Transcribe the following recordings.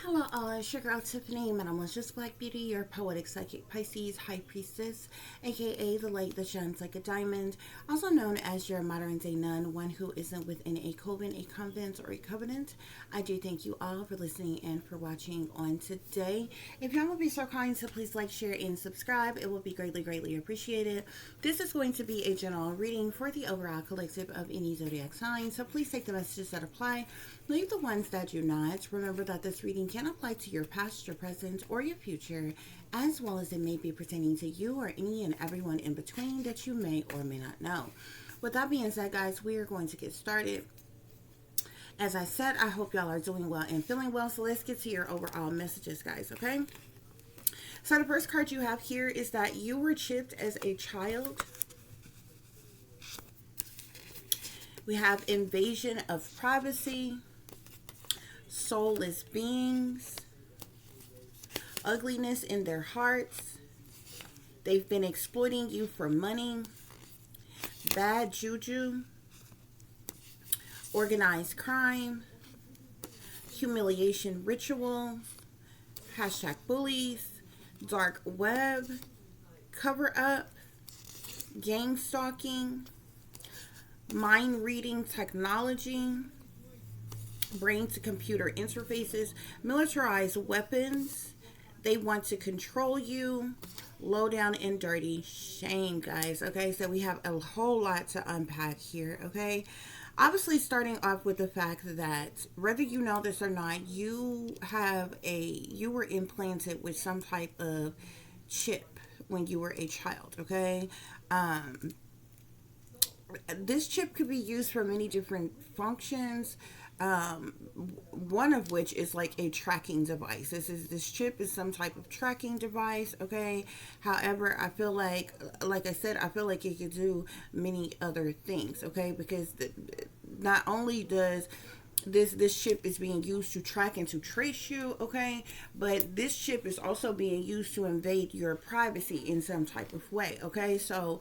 Hello all, it's your girl Tiffany, Metamalicious Black Beauty, your poetic psychic Pisces high priestess, aka the light that shines like a diamond, also known as your modern day nun, one who isn't within a coven, a convent, or a covenant. I do thank you all for listening and for watching on today. If y'all would be so kind to please like, share, and subscribe, it will be greatly appreciated. This is going to be a general reading for the overall collective of any zodiac sign, so please take the messages that apply, leave the ones that do not. Remember that this reading can apply to your past, your present, or your future, as well as it may be pertaining to you or any and everyone in between that you may or may not know. With that being said, guys, we are going to get started. As I said, I hope y'all are doing well and feeling well, so let's get to your overall messages, guys, okay? So the first card you have here is that you were chipped as a child. We have invasion of privacy, soulless beings, ugliness in their hearts, they've been exploiting you for money, bad juju, organized crime, humiliation ritual, hashtag bullies, dark web, cover up, gang stalking, mind reading technology, brain to computer interfaces, militarized weapons. They want to control you. Low down and dirty shame, guys. Okay, so we have a whole lot to unpack here. Okay, obviously starting off with the fact that whether you know this or not, you were implanted with some type of chip when you were a child. Okay, this chip could be used for many different functions. One of which is like a tracking device. This chip is some type of tracking device. Okay, however, I feel like I said, I feel like it could do many other things. Okay, because not only does this chip is being used to track and to trace you, okay, but this chip is also being used to invade your privacy in some type of way. Okay, so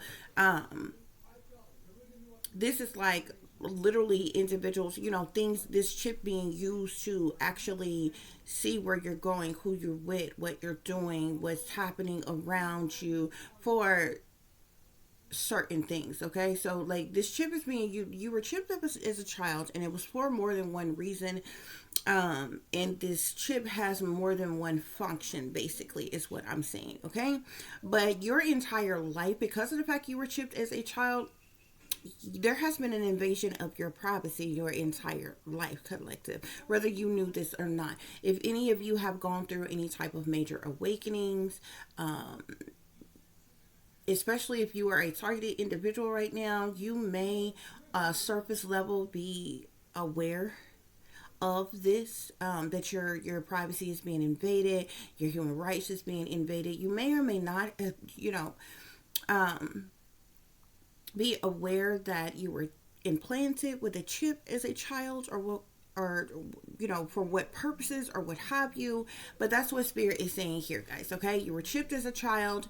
this is like literally individuals, things, this chip being used to actually see where you're going, who you're with, what you're doing, what's happening around you for certain things. Okay, so like this chip is being you were chipped up as a child, and it was for more than one reason. And this chip has more than one function, basically, is what I'm saying. Okay, but your entire life, because of the fact you were chipped as a child, there has been an invasion of your privacy your entire life, collective, whether you knew this or not. If any of you have gone through any type of major awakenings, especially if you are a targeted individual right now, you may surface level be aware of this, that your privacy is being invaded, your human rights is being invaded. You may or may not be aware that you were implanted with a chip as a child, or for what purposes or what have you. But that's what spirit is saying here, guys. Okay, you were chipped as a child.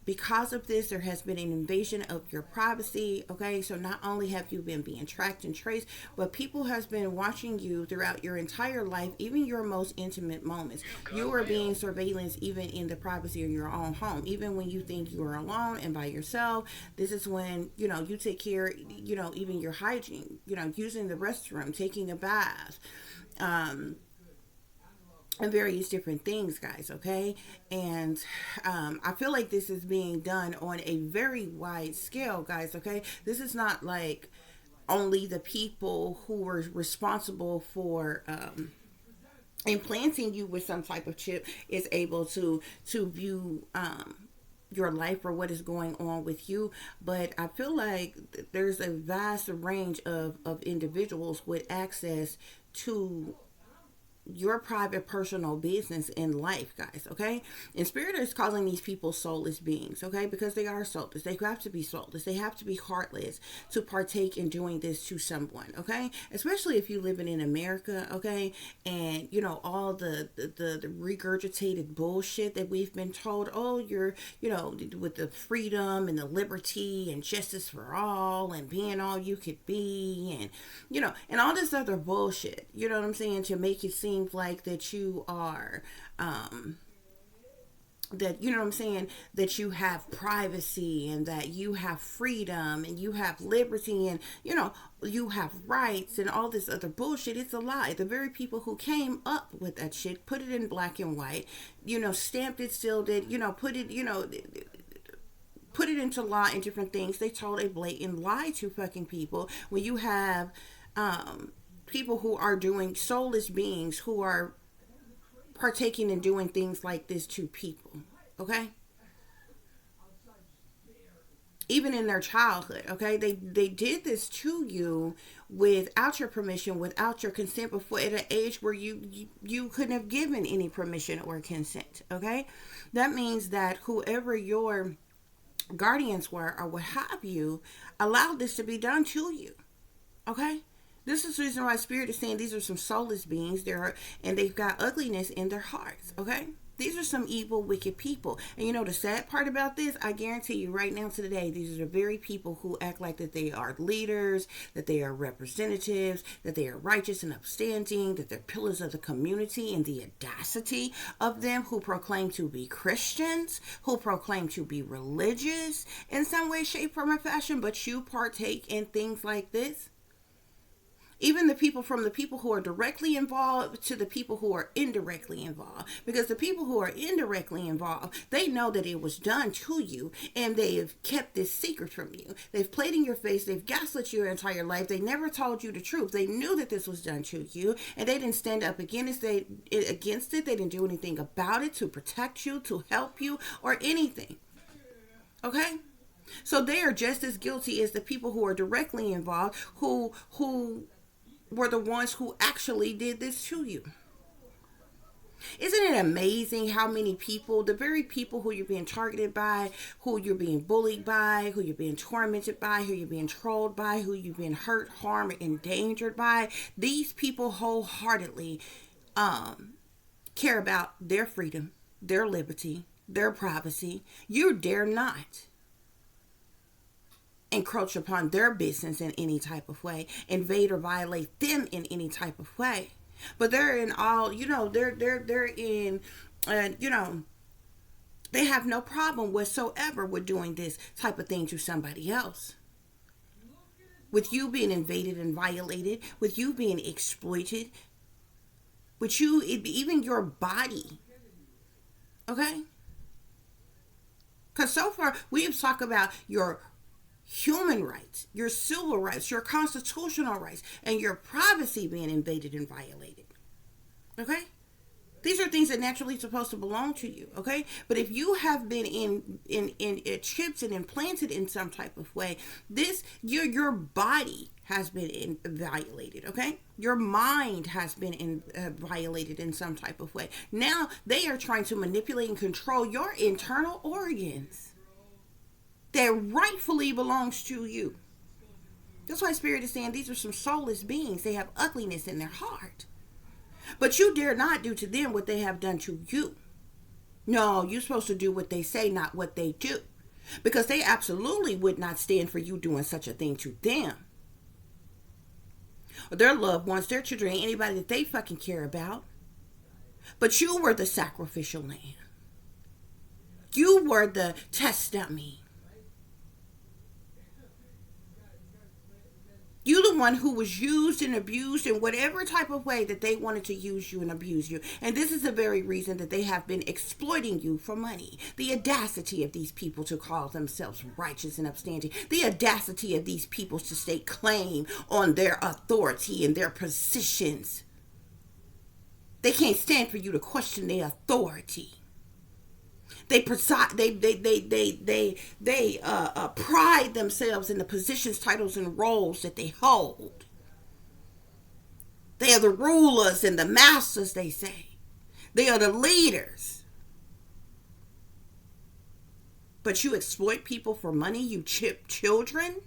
Because of this, there has been an invasion of your privacy. Okay, so not only have you been being tracked and traced, but people has been watching you throughout your entire life, even your most intimate moments. You are being surveillance even in the privacy of your own home, even when you think you are alone and by yourself. This is when you take care, even your hygiene, using the restroom, taking a bath, and various different things, guys. Okay, and I feel like this is being done on a very wide scale, guys. Okay, this is not like only the people who were responsible for implanting you with some type of chip is able to view your life or what is going on with you. But I feel like there's a vast range of individuals with access to your private personal business in life, guys. Okay, and spirit is calling these people soulless beings. Okay, because they are soulless. They have to be soulless. They have to be heartless to partake in doing this to someone. Okay, especially if you live in America. Okay, and all the regurgitated bullshit that we've been told. Oh, you're with the freedom and the liberty and justice for all and being all you could be, and and all this other bullshit. You know what I'm saying, to make it seem seems like that you are, that, you know what I'm saying, that you have privacy and that you have freedom and you have liberty and, you know, you have rights and all this other bullshit. It's a lie. The very people who came up with that shit, put it in black and white, you know, stamped it, sealed it, you know, put it, you know, put it into law and different things. They told a blatant lie to fucking people. When you have people who are doing, soulless beings who are partaking and doing things like this to people, okay? Even in their childhood, okay? They did this to you without your permission, without your consent, before at an age where you couldn't have given any permission or consent, okay? That means that whoever your guardians were or what have you allowed this to be done to you, okay? This is the reason why Spirit is saying these are some soulless beings there, and they've got ugliness in their hearts, okay? These are some evil, wicked people. And you know the sad part about this? I guarantee you right now to today, these are the very people who act like that they are leaders, that they are representatives, that they are righteous and upstanding, that they're pillars of the community, and the audacity of them who proclaim to be Christians, who proclaim to be religious in some way, shape, form, or fashion, but you partake in things like this. Even the people, from the people who are directly involved to the people who are indirectly involved. Because the people who are indirectly involved, they know that it was done to you and they have kept this secret from you. They've played in your face. They've gaslit your entire life. They never told you the truth. They knew that this was done to you and they didn't stand up against it. They didn't do anything about it to protect you, to help you, or anything. Okay? So they are just as guilty as the people who are directly involved, who were the ones who actually did this to you. Isn't it amazing how many people, the very people who you're being targeted by, who you're being bullied by, who you're being tormented by, who you're being trolled by, who you've been hurt, harmed, endangered by, these people wholeheartedly care about their freedom, their liberty, their privacy. You dare not encroach upon their business in any type of way, invade or violate them in any type of way. But they're in all, you know, they're in, you know, they have no problem whatsoever with doing this type of thing to somebody else. With you being invaded and violated, with you being exploited, with you, even your body. Okay? Because so far, we have talked about your human rights, your civil rights, your constitutional rights, and your privacy being invaded and violated. Okay? These are things that naturally supposed to belong to you. Okay? But if you have been in chips and implanted in some type of way, your body has been violated. Okay? Your mind has been violated in some type of way. Now they are trying to manipulate and control your internal organs that rightfully belongs to you. That's why Spirit is saying these are some soulless beings. They have ugliness in their heart. But you dare not do to them what they have done to you. No, you're supposed to do what they say, not what they do. Because they absolutely would not stand for you doing such a thing to them. Or their loved ones, their children, anybody that they fucking care about. But you were the sacrificial lamb. You were the test dummy. You the one who was used and abused in whatever type of way that they wanted to use you and abuse you. And this is the very reason that they have been exploiting you for money. The audacity of these people to call themselves righteous and upstanding. The audacity of these people to stake claim on their authority and their positions. They can't stand for you to question their authority. They pride themselves in the positions, titles, and roles that they hold. They are the rulers and the masters, they say. They are the leaders. But you exploit people for money, you chip children.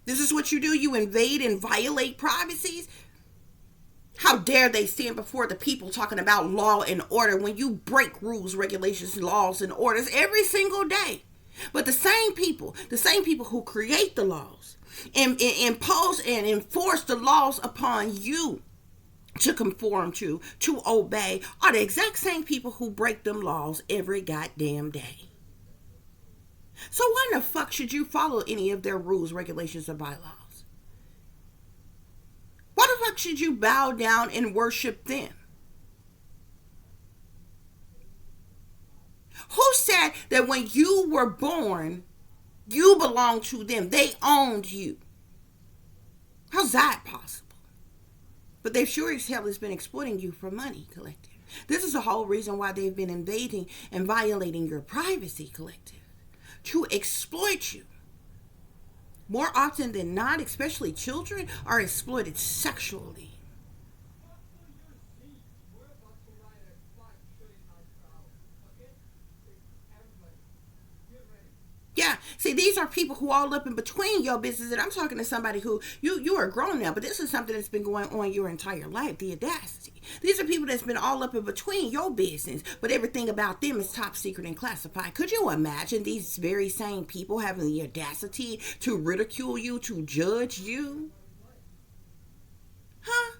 This is what you do. You invade and violate privacies. How dare they stand before the people talking about law and order when you break rules, regulations, laws, and orders every single day. But the same people who create the laws, impose and enforce the laws upon you to conform to obey, are the exact same people who break them laws every goddamn day. So why in the fuck should you follow any of their rules, regulations, or bylaws? Why the fuck should you bow down and worship them? Who said that when you were born, you belonged to them? They owned you. How's that possible? But they've sure as hell has been exploiting you for money, collective. This is the whole reason why they've been invading and violating your privacy, collective. To exploit you. More often than not, especially children, are exploited sexually. Yeah, see, these are people who all up in between your business, and I'm talking to somebody who you are grown now, but this is something that's been going on your entire life. The audacity. These are people that's been all up in between your business, but everything about them is top secret and classified. Could you imagine these very same people having the audacity to ridicule you, to judge you? Huh?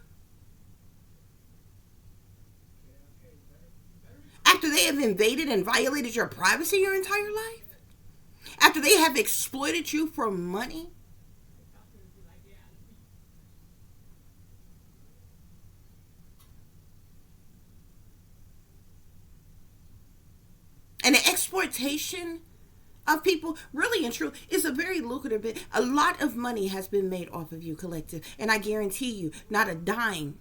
After they have invaded and violated your privacy your entire life? After they have exploited you for money? And the exploitation of people, really and true, is a very lucrative bit. A lot of money has been made off of you, collective. And I guarantee you, not a dime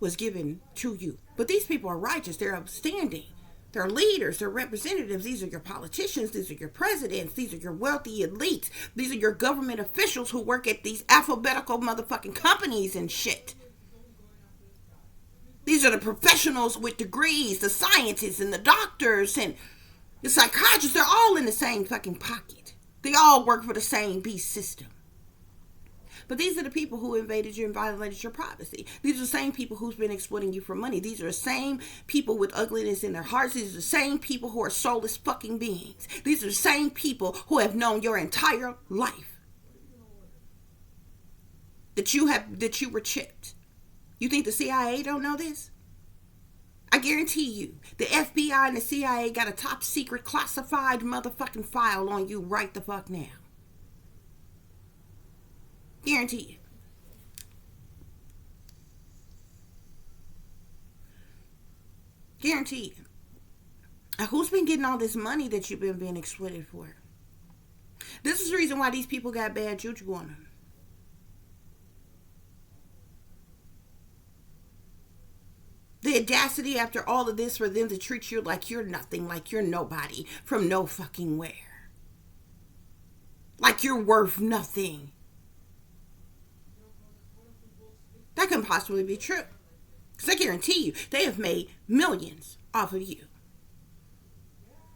was given to you. But these people are righteous. They're upstanding. They're leaders, they're representatives. These are your politicians, these are your presidents, these are your wealthy elites, these are your government officials who work at these alphabetical motherfucking companies and shit. These are the professionals with degrees, the scientists and the doctors and the psychiatrists. They're all in the same fucking pocket. They all work for the same beast system. But these are the people who invaded you and violated your privacy. These are the same people who's been exploiting you for money. These are the same people with ugliness in their hearts. These are the same people who are soulless fucking beings. These are the same people who have known your entire life that you were chipped. You think the CIA don't know this? I guarantee you, the FBI and the CIA got a top secret classified motherfucking file on you right the fuck now. Guarantee you. Guarantee you. Who's been getting all this money that you've been being exploited for? This is the reason why these people got bad juju on them. The audacity after all of this for them to treat you like you're nothing, like you're nobody from no fucking where. Like you're worth nothing. That couldn't possibly be true. Because I guarantee you, they have made millions off of you.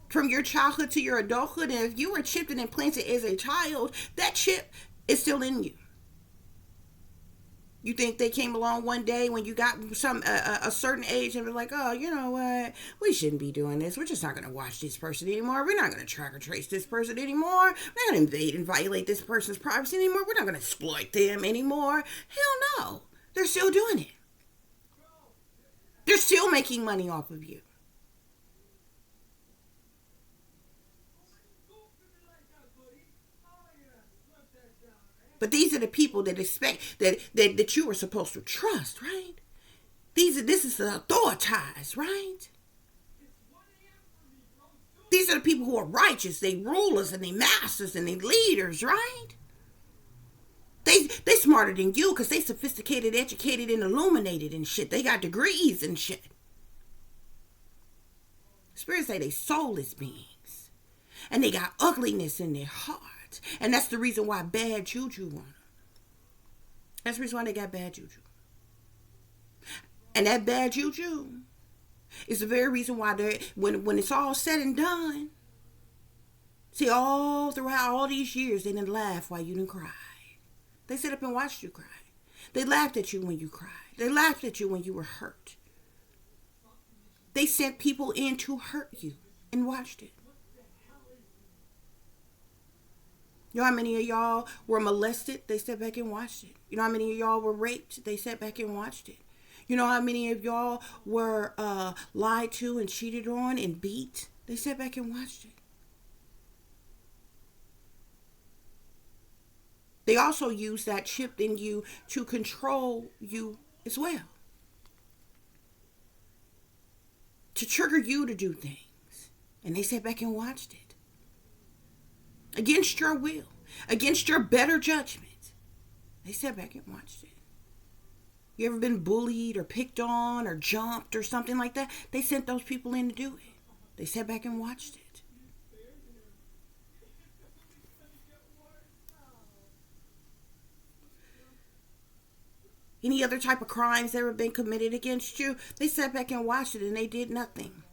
From your childhood to your adulthood, and if you were chipped and implanted as a child, that chip is still in you. You think they came along one day when you got a certain age and were like, oh, you know what? We shouldn't be doing this. We're just not going to watch this person anymore. We're not going to track or trace this person anymore. We're not going to invade and violate this person's privacy anymore. We're not going to exploit them anymore. Hell no. They're still doing it. They're still making money off of you. But these are the people that expect that you were supposed to trust, right? This is the authorities, right? These are the people who are righteous. They rulers and they masters and they leaders, right? They smarter than you because they sophisticated, educated, and illuminated and shit. They got degrees and shit. Spirits say they soulless beings. And they got ugliness in their heart. And that's the reason why bad juju on them. That's the reason why they got bad juju. And that bad juju is the very reason why they, when it's all said and done, see, all throughout all these years, they didn't laugh while you didn't cry. They sit up and watched you cry. They laughed at you when you cried. They laughed at you when you were hurt. They sent people in to hurt you and watched it. You know how many of y'all were molested? They sat back and watched it. You know how many of y'all were raped? They sat back and watched it. You know how many of y'all were lied to and cheated on and beat? They sat back and watched it. They also use that chip in you to control you as well. To trigger you to do things. And they sat back and watched it. Against your will. Against your better judgment. They sat back and watched it. You ever been bullied or picked on or jumped or something like that? They sent those people in to do it. They sat back and watched it. Any other type of crimes ever been committed against you? They sat back and watched it and they did nothing.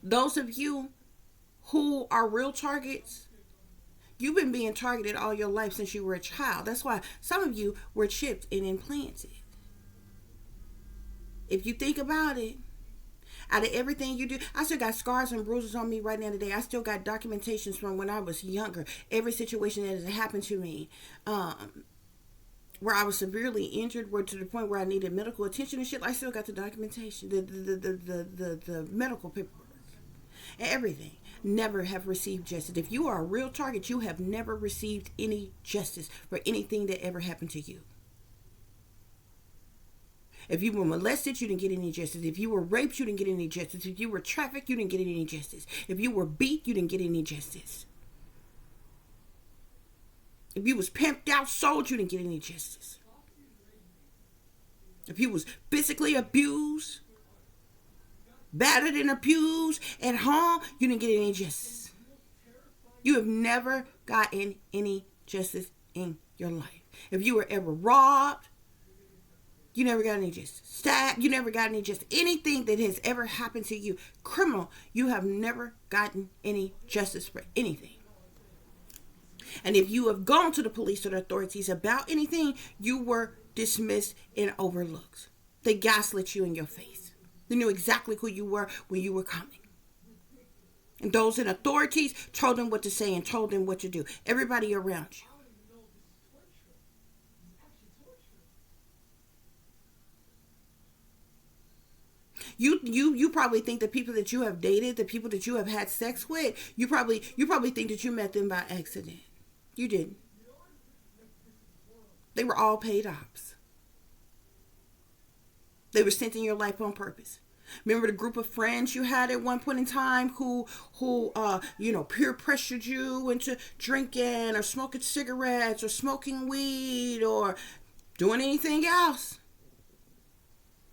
Those of you who are real targets, you've been being targeted all your life since you were a child. That's why some of you were chipped and implanted. If you think about it, out of everything you do, I still got scars and bruises on me right now today. I still got documentations from when I was younger. Every situation that has happened to me, where I was severely injured, where to the point where I needed medical attention and shit. I still got the documentation, the medical paperwork, and everything. Never have received justice. If you are a real target, you have never received any justice for anything that ever happened to you. If you were molested, you didn't get any justice. If you were raped, you didn't get any justice. If you were trafficked, you didn't get any justice. If you were beat, you didn't get any justice. If you was pimped out, sold, you didn't get any justice. If you was physically abused, battered and abused at home, you didn't get any justice. You have never gotten any justice in your life. If you were ever robbed, you never got any justice. Stabbed, you never got any justice. Anything that has ever happened to you, criminal, you have never gotten any justice for anything. And if you have gone to the police or the authorities about anything, you were dismissed and overlooked. They gaslit you in your face. They knew exactly who you were when you were coming. And those in authorities told them what to say and told them what to do. Everybody around you. You probably think the people that you have dated, the people that you have had sex with, you probably think that you met them by accident. You didn't. They were all paid ops. They were sent in your life on purpose. Remember the group of friends you had at one point in time who peer pressured you into drinking or smoking cigarettes or smoking weed or doing anything else?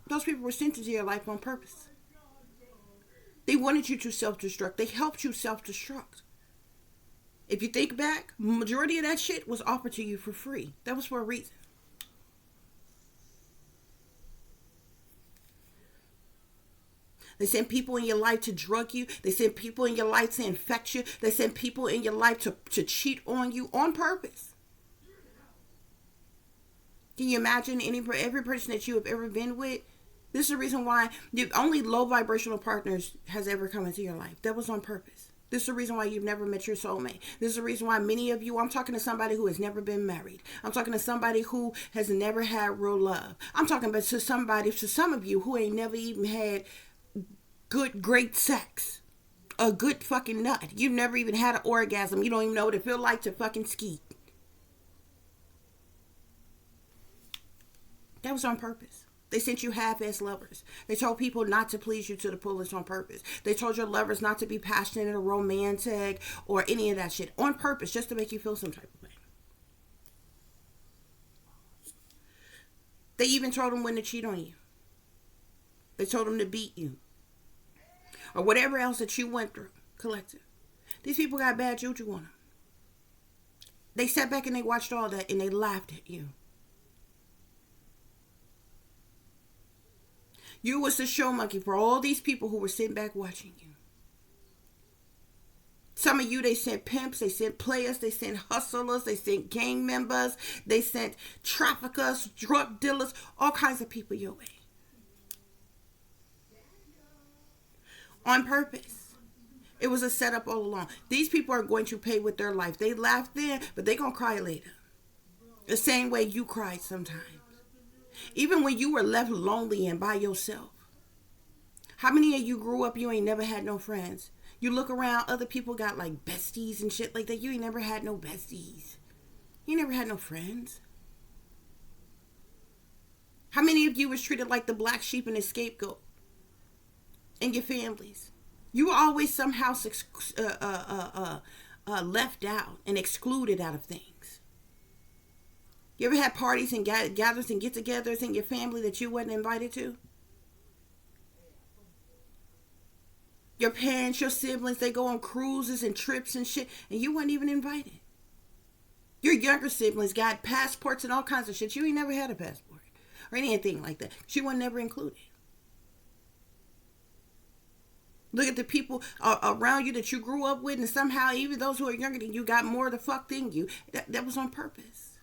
Those people were sent into your life on purpose. They wanted you to self-destruct. They helped you self-destruct. If you think back, majority of that shit was offered to you for free. That was for a reason. They sent people in your life to drug you. They sent people in your life to infect you. They sent people in your life to cheat on you on purpose. Can you imagine every person that you have ever been with? This is the reason why only low vibrational partners has ever come into your life. That was on purpose. This is the reason why you've never met your soulmate. This is the reason why many of you, I'm talking to somebody who has never been married. I'm talking to somebody who has never had real love. I'm talking about to some of you who ain't never even had great sex. A good fucking nut. You've never even had an orgasm. You don't even know what it feels like to fucking ski. That was on purpose. They sent you half-ass lovers. They told people not to please you to the fullest on purpose. They told your lovers not to be passionate or romantic or any of that shit on purpose just to make you feel some type of way. They even told them when to cheat on you. They told them to beat you. Or whatever else that you went through, collective. These people got bad juju on them. They sat back and they watched all that and they laughed at you. You was the show monkey for all these people who were sitting back watching you. Some of you, they sent pimps, they sent players, they sent hustlers, they sent gang members, they sent traffickers, drug dealers, all kinds of people your way. On purpose. It was a setup all along. These people are going to pay with their life. They laughed then, but they gonna cry later. The same way you cried sometimes. Even when you were left lonely and by yourself. How many of you grew up, you ain't never had no friends? You look around, other people got like besties and shit like that. You ain't never had no besties. You never had no friends. How many of you was treated like the black sheep and the scapegoat in your families? You were always somehow left out and excluded out of things. You ever had parties and gatherings and get-togethers in your family that you wasn't invited to? Your parents, your siblings, they go on cruises and trips and shit, and you weren't even invited. Your younger siblings got passports and all kinds of shit. You ain't never had a passport or anything like that. She was never included. Look at the people around you that you grew up with, and somehow even those who are younger than you got more the fuck than you. That was on purpose.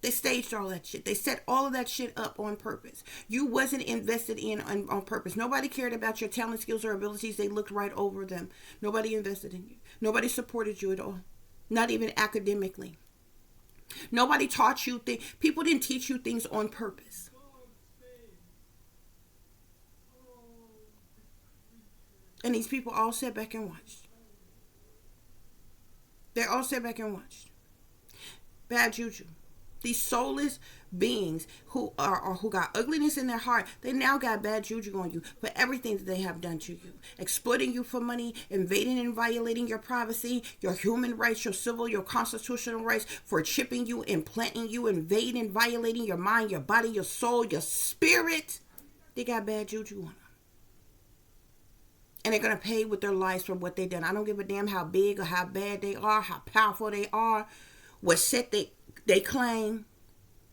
They staged all that shit. They set all of that shit up on purpose. You wasn't invested in on purpose. Nobody cared about your talent, skills, or abilities. They looked right over them. Nobody invested in you. Nobody supported you at all. Not even academically. Nobody taught you things. People didn't teach you things on purpose. And these people all sat back and watched. They all sat back and watched. Bad juju. These soulless beings who got ugliness in their heart, they now got bad juju on you for everything that they have done to you. Exploiting you for money, invading and violating your privacy, your human rights, your civil, your constitutional rights, for chipping you, implanting you, invading and violating your mind, your body, your soul, your spirit. They got bad juju on them. And they're going to pay with their lives for what they done. I don't give a damn how big or how bad they are, how powerful they are, what set they claim,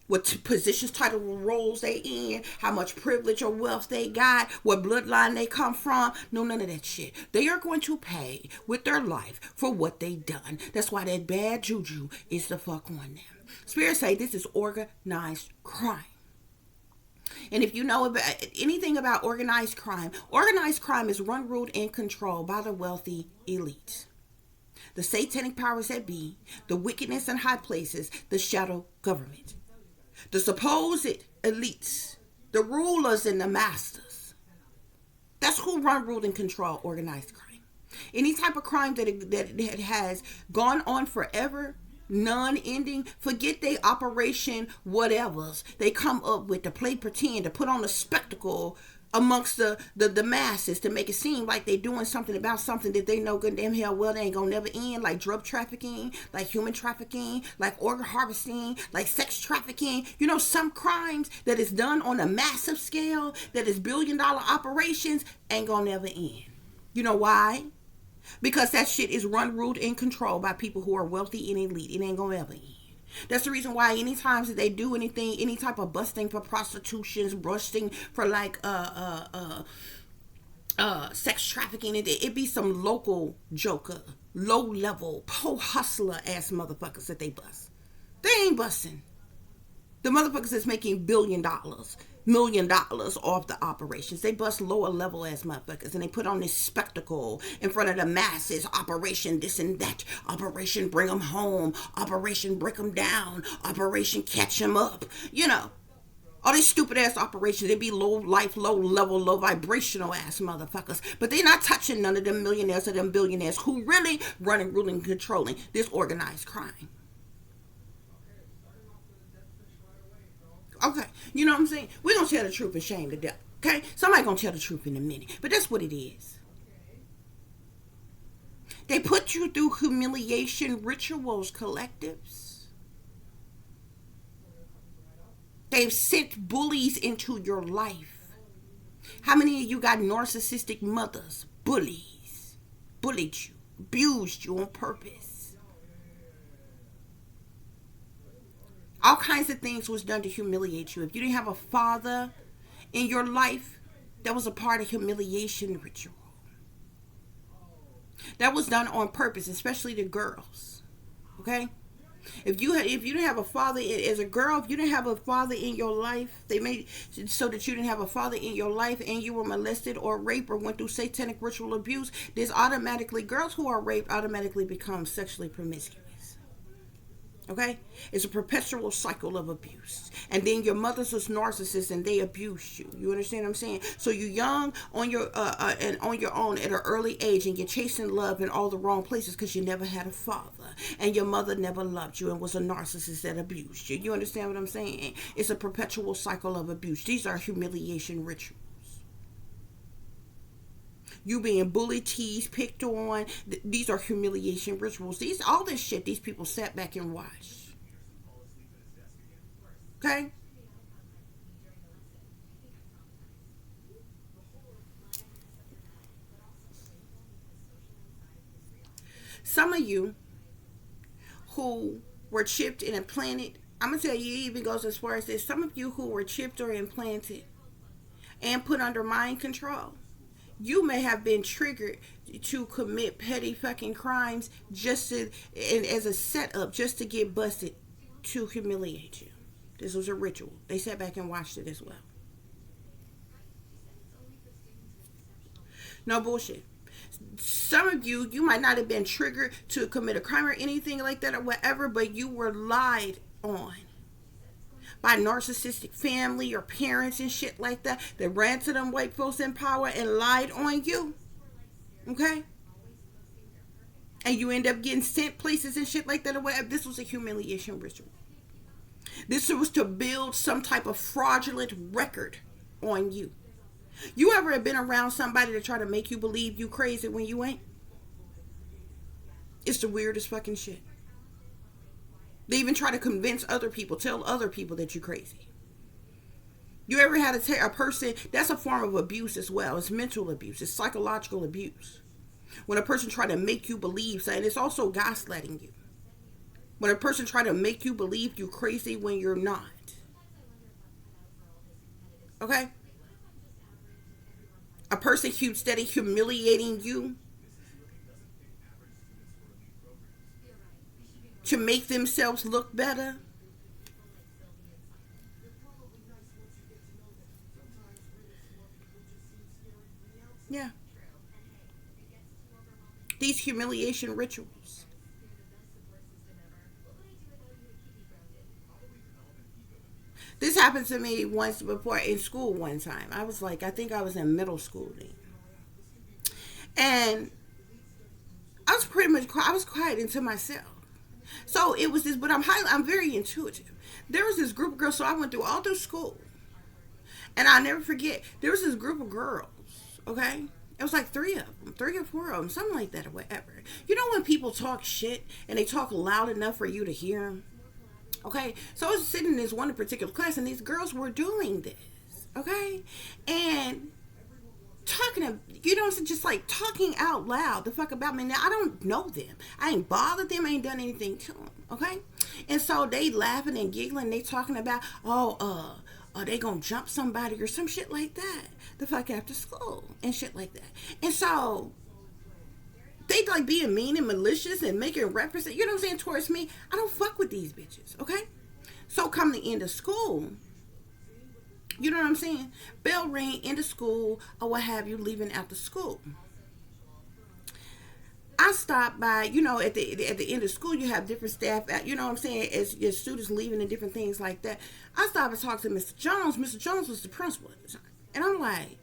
what positions, title, roles they in, how much privilege or wealth they got, what bloodline they come from. No, none of that shit. They are going to pay with their life for what they done. That's why that bad juju is the fuck on them. Spirits say this is organized crime. And if you know about anything about organized crime is run, ruled, and controlled by the wealthy elite. The satanic powers that be, the wickedness in high places, the shadow government. The supposed elites, the rulers and the masters. That's who run, rule, and control organized crime. Any type of crime that has gone on forever, non-ending, forget they operation whatevers they come up with to play pretend, to put on a spectacle amongst the masses to make it seem like they're doing something about something that they know good damn hell well they ain't gonna never end, like drug trafficking, like human trafficking, like organ harvesting, like sex trafficking. You know, some crimes that is done on a massive scale, that is billion-dollar operations, ain't gonna never end. You know why? Because that shit is run, ruled, and controlled by people who are wealthy and elite. It ain't gonna ever end. That's the reason why any times that they do anything, any type of busting for prostitutions, busting for like sex trafficking, it be some local joker, low level, po hustler ass motherfuckers that they bust. They ain't busting the motherfuckers that's making $1 million off the operations. They bust lower level ass motherfuckers and they put on this spectacle in front of the masses. Operation this and that. Operation bring them home. Operation break them down. Operation catch them up. You know, all these stupid ass operations. They be low life, low level, low vibrational ass motherfuckers. But they not touching none of them millionaires or them billionaires who really running, ruling, controlling this organized crime. Okay, you know what I'm saying? We're going to tell the truth and shame the devil. Okay? Somebody going to tell the truth in a minute. But that's what it is. They put you through humiliation rituals, collectives. They've sent bullies into your life. How many of you got narcissistic mothers? Bullies. Bullied you. Abused you on purpose. All kinds of things was done to humiliate you. If you didn't have a father in your life, that was a part of humiliation ritual. That was done on purpose, especially the girls. Okay? If you didn't have a father as a girl, if you didn't have a father in your life, they made so that you didn't have a father in your life, and you were molested or raped or went through satanic ritual abuse. This automatically, girls who are raped automatically become sexually promiscuous. Okay, it's a perpetual cycle of abuse. And then your mothers was narcissists and they abused you. You understand what I'm saying? So you're young on your and on your own at an early age, and you're chasing love in all the wrong places because you never had a father, and your mother never loved you and was a narcissist that abused you. You understand what I'm saying? It's a perpetual cycle of abuse. These are humiliation rituals. You being bullied, teased, picked on. These are humiliation rituals. All this shit, these people sat back and watched. Okay? Some of you who were chipped and implanted, I'm going to tell you, it even goes as far as this. Some of you who were chipped or implanted and put under mind control, you may have been triggered to commit petty fucking crimes just to, and as a setup, just to get busted, to humiliate you. This was a ritual. They sat back and watched it as well. No bullshit. Some of you, you might not have been triggered to commit a crime or anything like that or whatever, but you were lied on by narcissistic family or parents and shit like that ran to them white folks in power and lied on you. Okay? And you end up getting sent places and shit like that or whatever. This was a humiliation ritual. This was to build some type of fraudulent record on you. You ever have been around somebody to try to make you believe you crazy when you ain't? It's the weirdest fucking shit. They even try to convince other people, tell other people that you're crazy. You ever had a person, that's a form of abuse as well. It's mental abuse. It's psychological abuse. When a person try to make you believe, and it's also gaslighting you. When a person try to make you believe you're crazy when you're not. Okay? A person keeps steady humiliating you to make themselves look better. Yeah. These humiliation rituals. This happened to me once before in school one time. I was like, I think I was in middle school then. And I was pretty much quiet. I was quiet into myself. So it was this, but I'm very intuitive. There was this group of girls, so I went through all through school. And I'll never forget, there was this group of girls, okay? It was like three or four of them, something like that or whatever. You know when people talk shit and they talk loud enough for you to hear them? Okay, so I was sitting in this one particular class and these girls were doing this, okay? And talking to, you know, just like talking out loud the fuck about me. Now, I don't know them. I ain't bothered them. I ain't done anything to them, okay? And so they laughing and giggling. They talking about, they gonna jump somebody or some shit like that the fuck after school and shit like that. And so they like being mean and malicious and making references, you know what I'm saying, towards me. I don't fuck with these bitches, okay? So come the end of school, you know what I'm saying? Bell ring, end of school, or what have you, leaving after school. I stopped by, you know, at the end of school, you have different staff, you know what I'm saying, as your students leaving and different things like that. I stopped and talked to Mr. Jones. Mr. Jones was the principal at the time. And I'm like,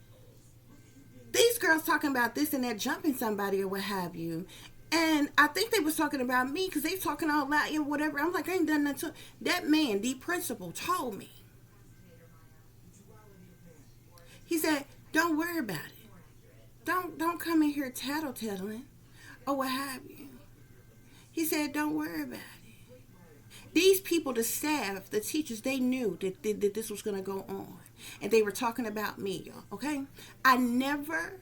these girls talking about this and that, jumping somebody or what have you. And I think they was talking about me because they talking all loud and whatever. I'm like, I ain't done nothing to that man, the principal, told me. He said, don't worry about it. Don't come in here tattling or what have you. He said, don't worry about it. These people, the staff, the teachers, they knew that this was going to go on. And they were talking about me, y'all, okay? I never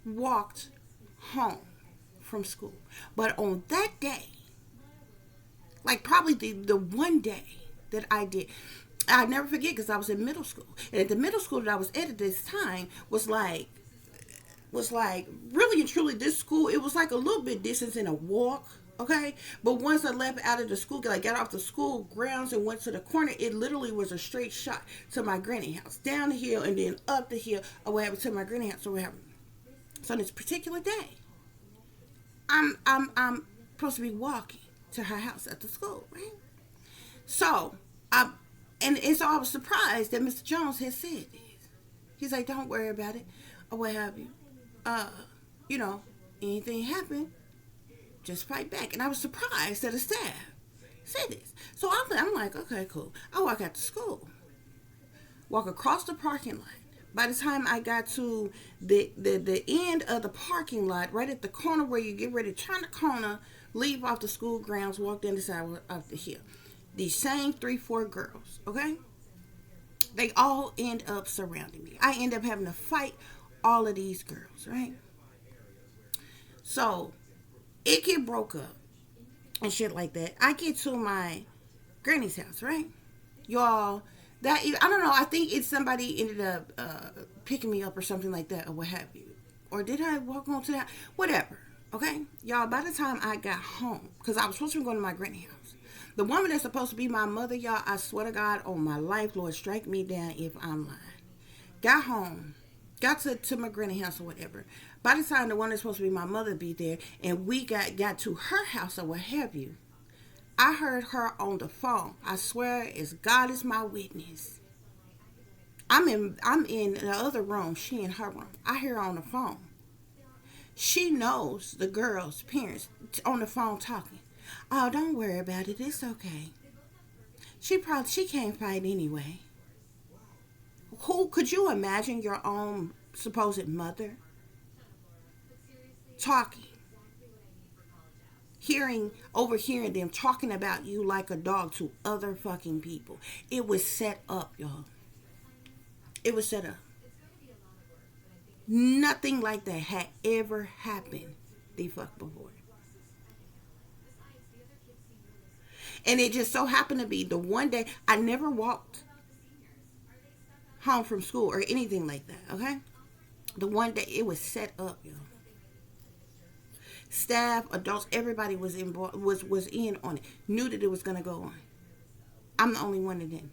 walked home from school. But on that day, like probably the one day that I did, I'll never forget because I was in middle school. And at the middle school that I was at this time was like really and truly this school, it was like a little bit distance in a walk Okay, but once I left out of the school, like got off the school grounds and went to the corner, it literally was a straight shot to my granny house, down the hill and then up the hill, or what happened to my granny house. So what happened? So on this particular day, I'm supposed to be walking to her house at the school, right? So I and so I was surprised that Mr. Jones had said this. He's like, "Don't worry about it, or what have you. Uh, you know, anything happen, just fight back." And I was surprised that the staff said this. So I'm like, okay, cool. I walk out to school, walk across the parking lot. By the time I got to the end of the parking lot, right at the corner where you get ready to turn the corner, leave off the school grounds, walk down the side of the hill. These same 3-4 girls, okay? They all end up surrounding me. I end up having to fight all of these girls, right? So it get broke up and shit like that. I get to my granny's house, right? Y'all, that I don't know. I think it's somebody ended up picking me up or something like that, or what have you. Or did I walk on to that? Whatever. Okay, y'all. By the time I got home, because I was supposed to be going to my granny house, the woman that's supposed to be my mother, y'all. I swear to God, on my life, Lord, strike me down if I'm lying. Got home, got to my granny house or whatever. By the time the one that's supposed to be my mother be there, and we got to her house or what have you, I heard her on the phone. I swear, as God is my witness. I'm in the other room. She in her room. I hear her on the phone. She knows the girl's parents on the phone talking. "Oh, don't worry about it. It's okay. She can't fight anyway." Who could you imagine your own supposed mother talking, overhearing them talking about you like a dog to other fucking people? It was set up, y'all. It was set up. Nothing like that had ever happened the fuck before. And it just so happened to be the one day I never walked home from school or anything like that, okay? The one day it was set up, y'all. Staff, adults, everybody was in on it. Knew that it was gonna go on. I'm the only one that didn't.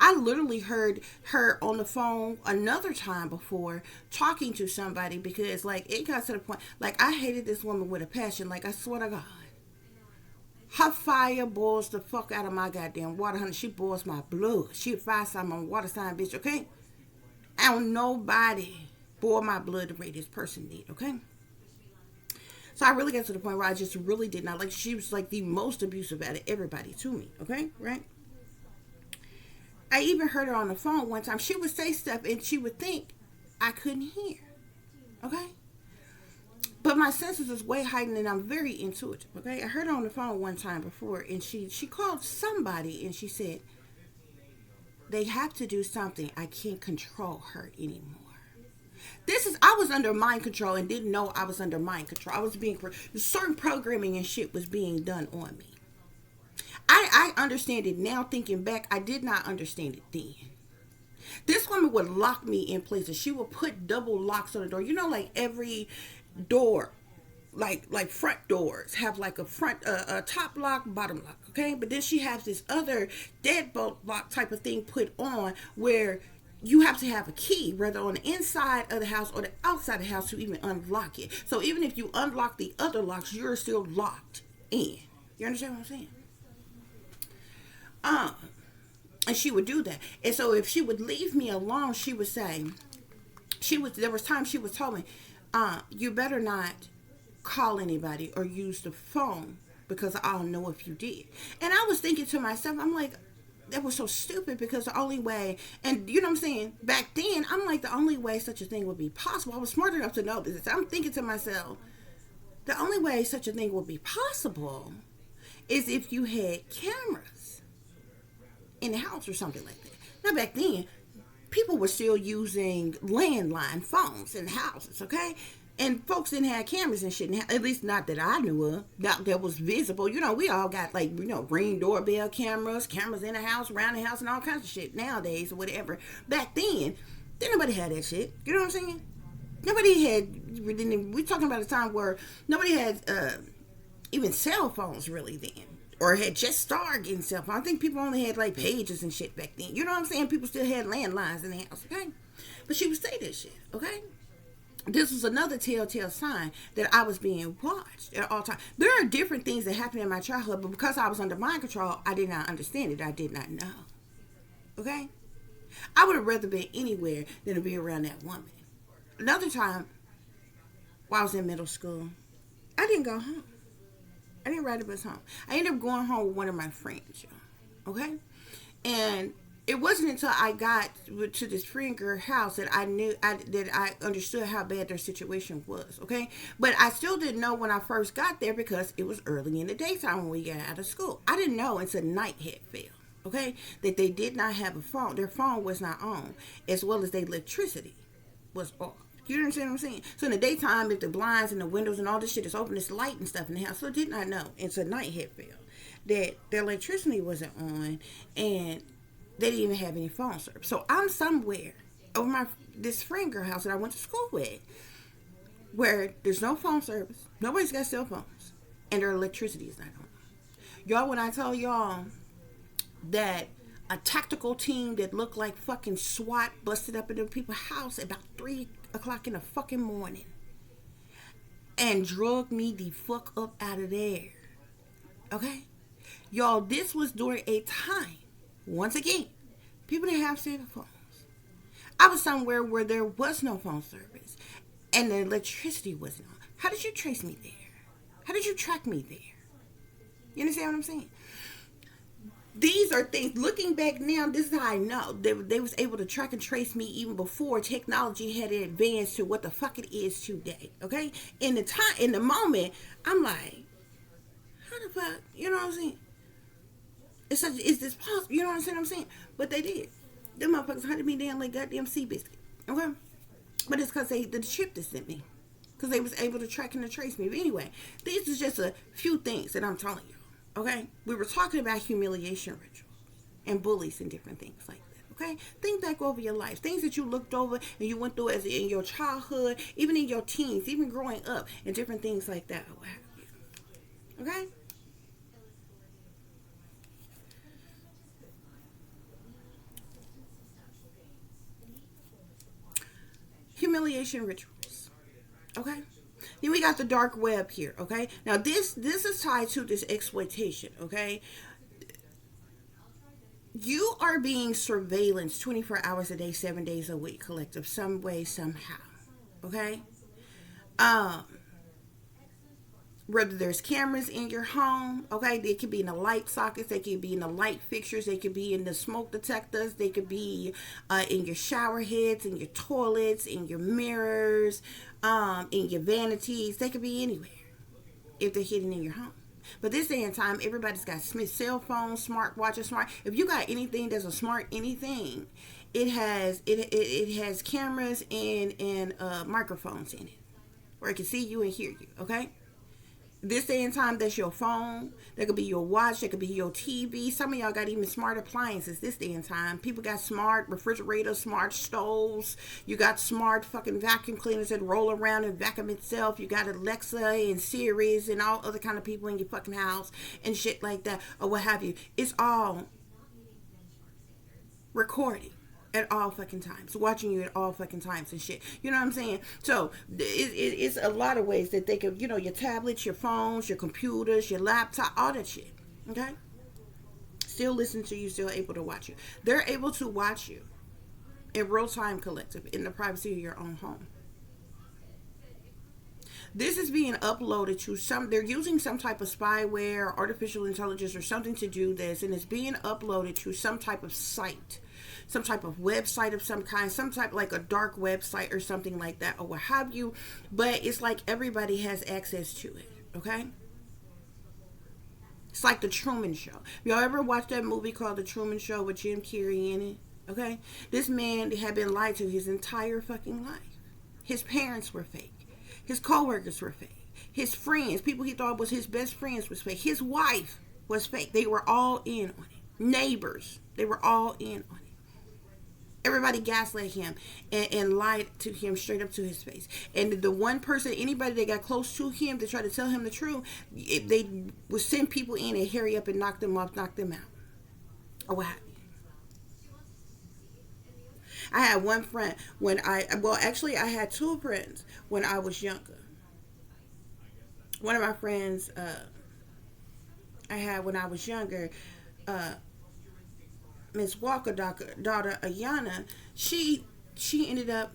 I literally heard her on the phone another time before talking to somebody, because like it got to the point, like I hated this woman with a passion. Like I swear to God, her fire boils the fuck out of my goddamn water, honey. She boils my blood. She a fire sign on water sign, bitch, okay? I don't nobody boil my blood the way this person did, okay? So I really got to the point where I just really did not like. She was like the most abusive out of everybody to me, okay? Right? I even heard her on the phone one time. She would say stuff and she would think I couldn't hear, okay? But my senses is way heightened and I'm very intuitive, okay? I heard her on the phone one time before, and she called somebody and she said, "They have to do something. I can't control her anymore." I was under mind control and didn't know I was under mind control. I was being, certain programming and shit was being done on me. I understand it now. Thinking back, I did not understand it then. This woman would lock me in places. She would put double locks on the door. You know, like every door, like front doors have like a front, a top lock, bottom lock. Okay, but then she has this other deadbolt lock type of thing put on where you have to have a key, whether on the inside of the house or the outside of the house, to even unlock it. So even if you unlock the other locks, you're still locked in. You understand what I'm saying? And she would do that. And so if she would leave me alone, she would say, there was times she would tell me, "You better not call anybody or use the phone, because I don't know if you did." And I was thinking to myself, I'm like, that was so stupid, because the only way, and you know what I'm saying, back then, I'm like, the only way such a thing would be possible, I was smart enough to know this. I'm thinking to myself, the only way such a thing would be possible is if you had cameras in the house or something like that. Now back then, people were still using landline phones in the houses, okay? And folks didn't have cameras and shit, at least not that I knew of, that was visible. You know, we all got like, you know, Ring doorbell cameras in the house, around the house, and all kinds of shit nowadays or whatever. Back then, nobody had that shit. You know what I'm saying? Nobody had, we're talking about a time where nobody had even cell phones really then. Or had just started getting cell phones. I think people only had like pages and shit back then. You know what I'm saying? People still had landlines in the house, okay? But she would say this shit, okay? This was another telltale sign that I was being watched at all times. There are different things that happened in my childhood, but because I was under mind control, I did not understand it. I did not know. Okay? I would have rather been anywhere than to be around that woman. Another time, while I was in middle school, I didn't go home. I didn't ride the bus home. I ended up going home with one of my friends, y'all. Okay? And it wasn't until I got to this friend girl house that I understood how bad their situation was. Okay? But I still didn't know when I first got there because it was early in the daytime when we got out of school. I didn't know until night had fell. Okay? That they did not have a phone. Their phone was not on, as well as their electricity was off. You understand what I'm saying? So in the daytime, if the blinds and the windows and all this shit is open, it's light and stuff in the house. So did not know until night had fell that their electricity wasn't on and they didn't even have any phone service. So I'm somewhere over this friend girl house that I went to school with where there's no phone service, nobody's got cell phones, and their electricity is not on. Y'all, when I tell y'all that a tactical team that looked like fucking SWAT busted up into people's house at about 3 o'clock in the fucking morning and drug me the fuck up out of there. Okay? Y'all, this was during a time, once again, people didn't have cell phones. I was somewhere where there was no phone service and the electricity wasn't on. How did you trace me there? How did you track me there? You understand what I'm saying? These are things, looking back now, this is how I know. They was able to track and trace me even before technology had advanced to what the fuck it is today. Okay? In the moment, I'm like, how the fuck? You know what I'm saying? Is this possible? You know what I'm saying? But they did. Them motherfuckers hunted me down like goddamn sea biscuit. Okay? But it's because the chip that sent me. Because they was able to track and to trace me. But anyway, these are just a few things that I'm telling you. Okay? We were talking about humiliation rituals and bullies and different things like that. Okay? Think back over your life. Things that you looked over and you went through as in your childhood, even in your teens, even growing up, and different things like that. Okay? Humiliation rituals. Okay? Then we got the dark web here, okay? Now this is tied to this exploitation, okay? You are being surveillanced 24 hours a day, 7 days a week, collective, some way, somehow, okay? Um, Whether there's cameras in your home, okay, they could be in the light sockets, they could be in the light fixtures, they could be in the smoke detectors, they could be in your shower heads, in your toilets, in your mirrors, in your vanities, they could be anywhere if they're hidden in your home. But this day and time, everybody's got cell phones, smart watches, smart. If you got anything that's a smart anything, it has cameras and microphones in it, where it can see you and hear you. Okay. This day and time, that's your phone. That could be your watch. That could be your TV. Some of y'all got even smart appliances this day and time. People got smart refrigerators, smart stoves. You got smart fucking vacuum cleaners that roll around and vacuum itself. You got Alexa and Siri's and all other kind of people in your fucking house and shit like that or what have you. It's all recording at all fucking times, watching you at all fucking times and shit. You know what I'm saying? So it's a lot of ways that they can, your tablets, your phones, your computers, your laptop, all that shit. Okay? Still listen to you, still able to watch you. They're able to watch you in real time, collective, in the privacy of your own home. This is being uploaded to they're using some type of spyware, artificial intelligence, or something to do this, and it's being uploaded to some type of site, some type of website of some kind, some type like a dark website or something like that, or what have you. But it's like everybody has access to it. Okay? It's like the Truman Show. Y'all ever watched that movie called The Truman Show with Jim Carrey in it? Okay? This man had been lied to his entire fucking life. His parents were fake. His coworkers were fake. His friends, people he thought was his best friends, was fake. His wife was fake. They were all in on it. Neighbors, they were all in on it. Everybody gaslit him and lied to him straight up to his face. And the one person, anybody that got close to him to try to tell him the truth, they would send people in and hurry up and knock them off, knock them out. Or what happened? I had one friend when actually, I had two friends when I was younger. One of my friends I had when I was younger, uh, Miss Walker daughter Ayana, she ended up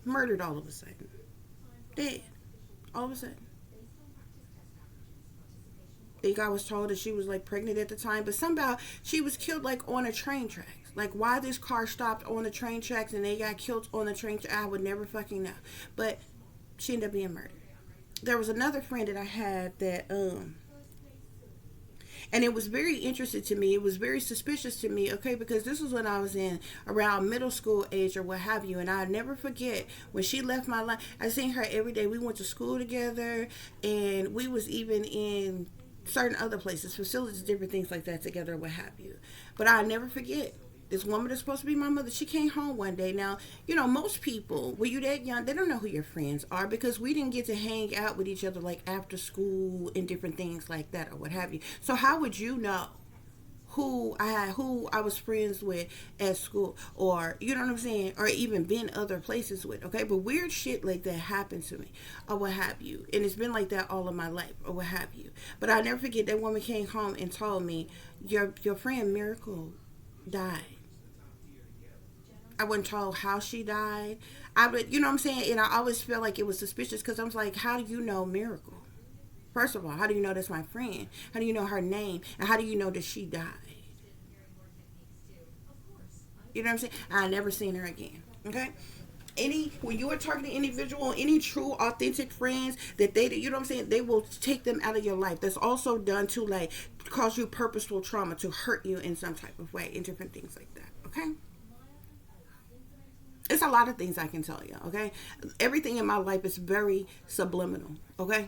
murdered all of a sudden, dead, all of a sudden. I think I was told that she was like pregnant at the time, but somehow she was killed like on a train tracks. Like why this car stopped on the train tracks and they got killed on the train tracks, I would never fucking know. But she ended up being murdered. There was another friend that I had that and it was very interesting to me. It was very suspicious to me, okay, because this was when I was in around middle school age or what have you, and I'll never forget when she left my life. I seen her every day. We went to school together, and we was even in certain other places, facilities, different things like that together, what have you. But I'll never forget. This woman that's supposed to be my mother, she came home one day. Now, most people, when you're that young, they don't know who your friends are because we didn't get to hang out with each other like after school and different things like that or what have you. So how would you know who I was friends with at school, or you know what I'm saying, or even been other places with, okay? But weird shit like that happened to me or what have you, and it's been like that all of my life or what have you. But I'll never forget that woman came home and told me your friend Miracle died. I wasn't told how she died. I would, you know what I'm saying, and I always felt like it was suspicious because I was like, how do you know Miracle? First of all, how do you know that's my friend? How do you know her name? And how do you know that she died? You know what I'm saying? I never seen her again. Okay? When you are talking to individual, any true authentic friends that you know what I'm saying, they will take them out of your life. That's also done to like cause you purposeful trauma, to hurt you in some type of way and different things like that. Okay? It's a lot of things I can tell you. Okay? Everything in my life is very subliminal. Okay?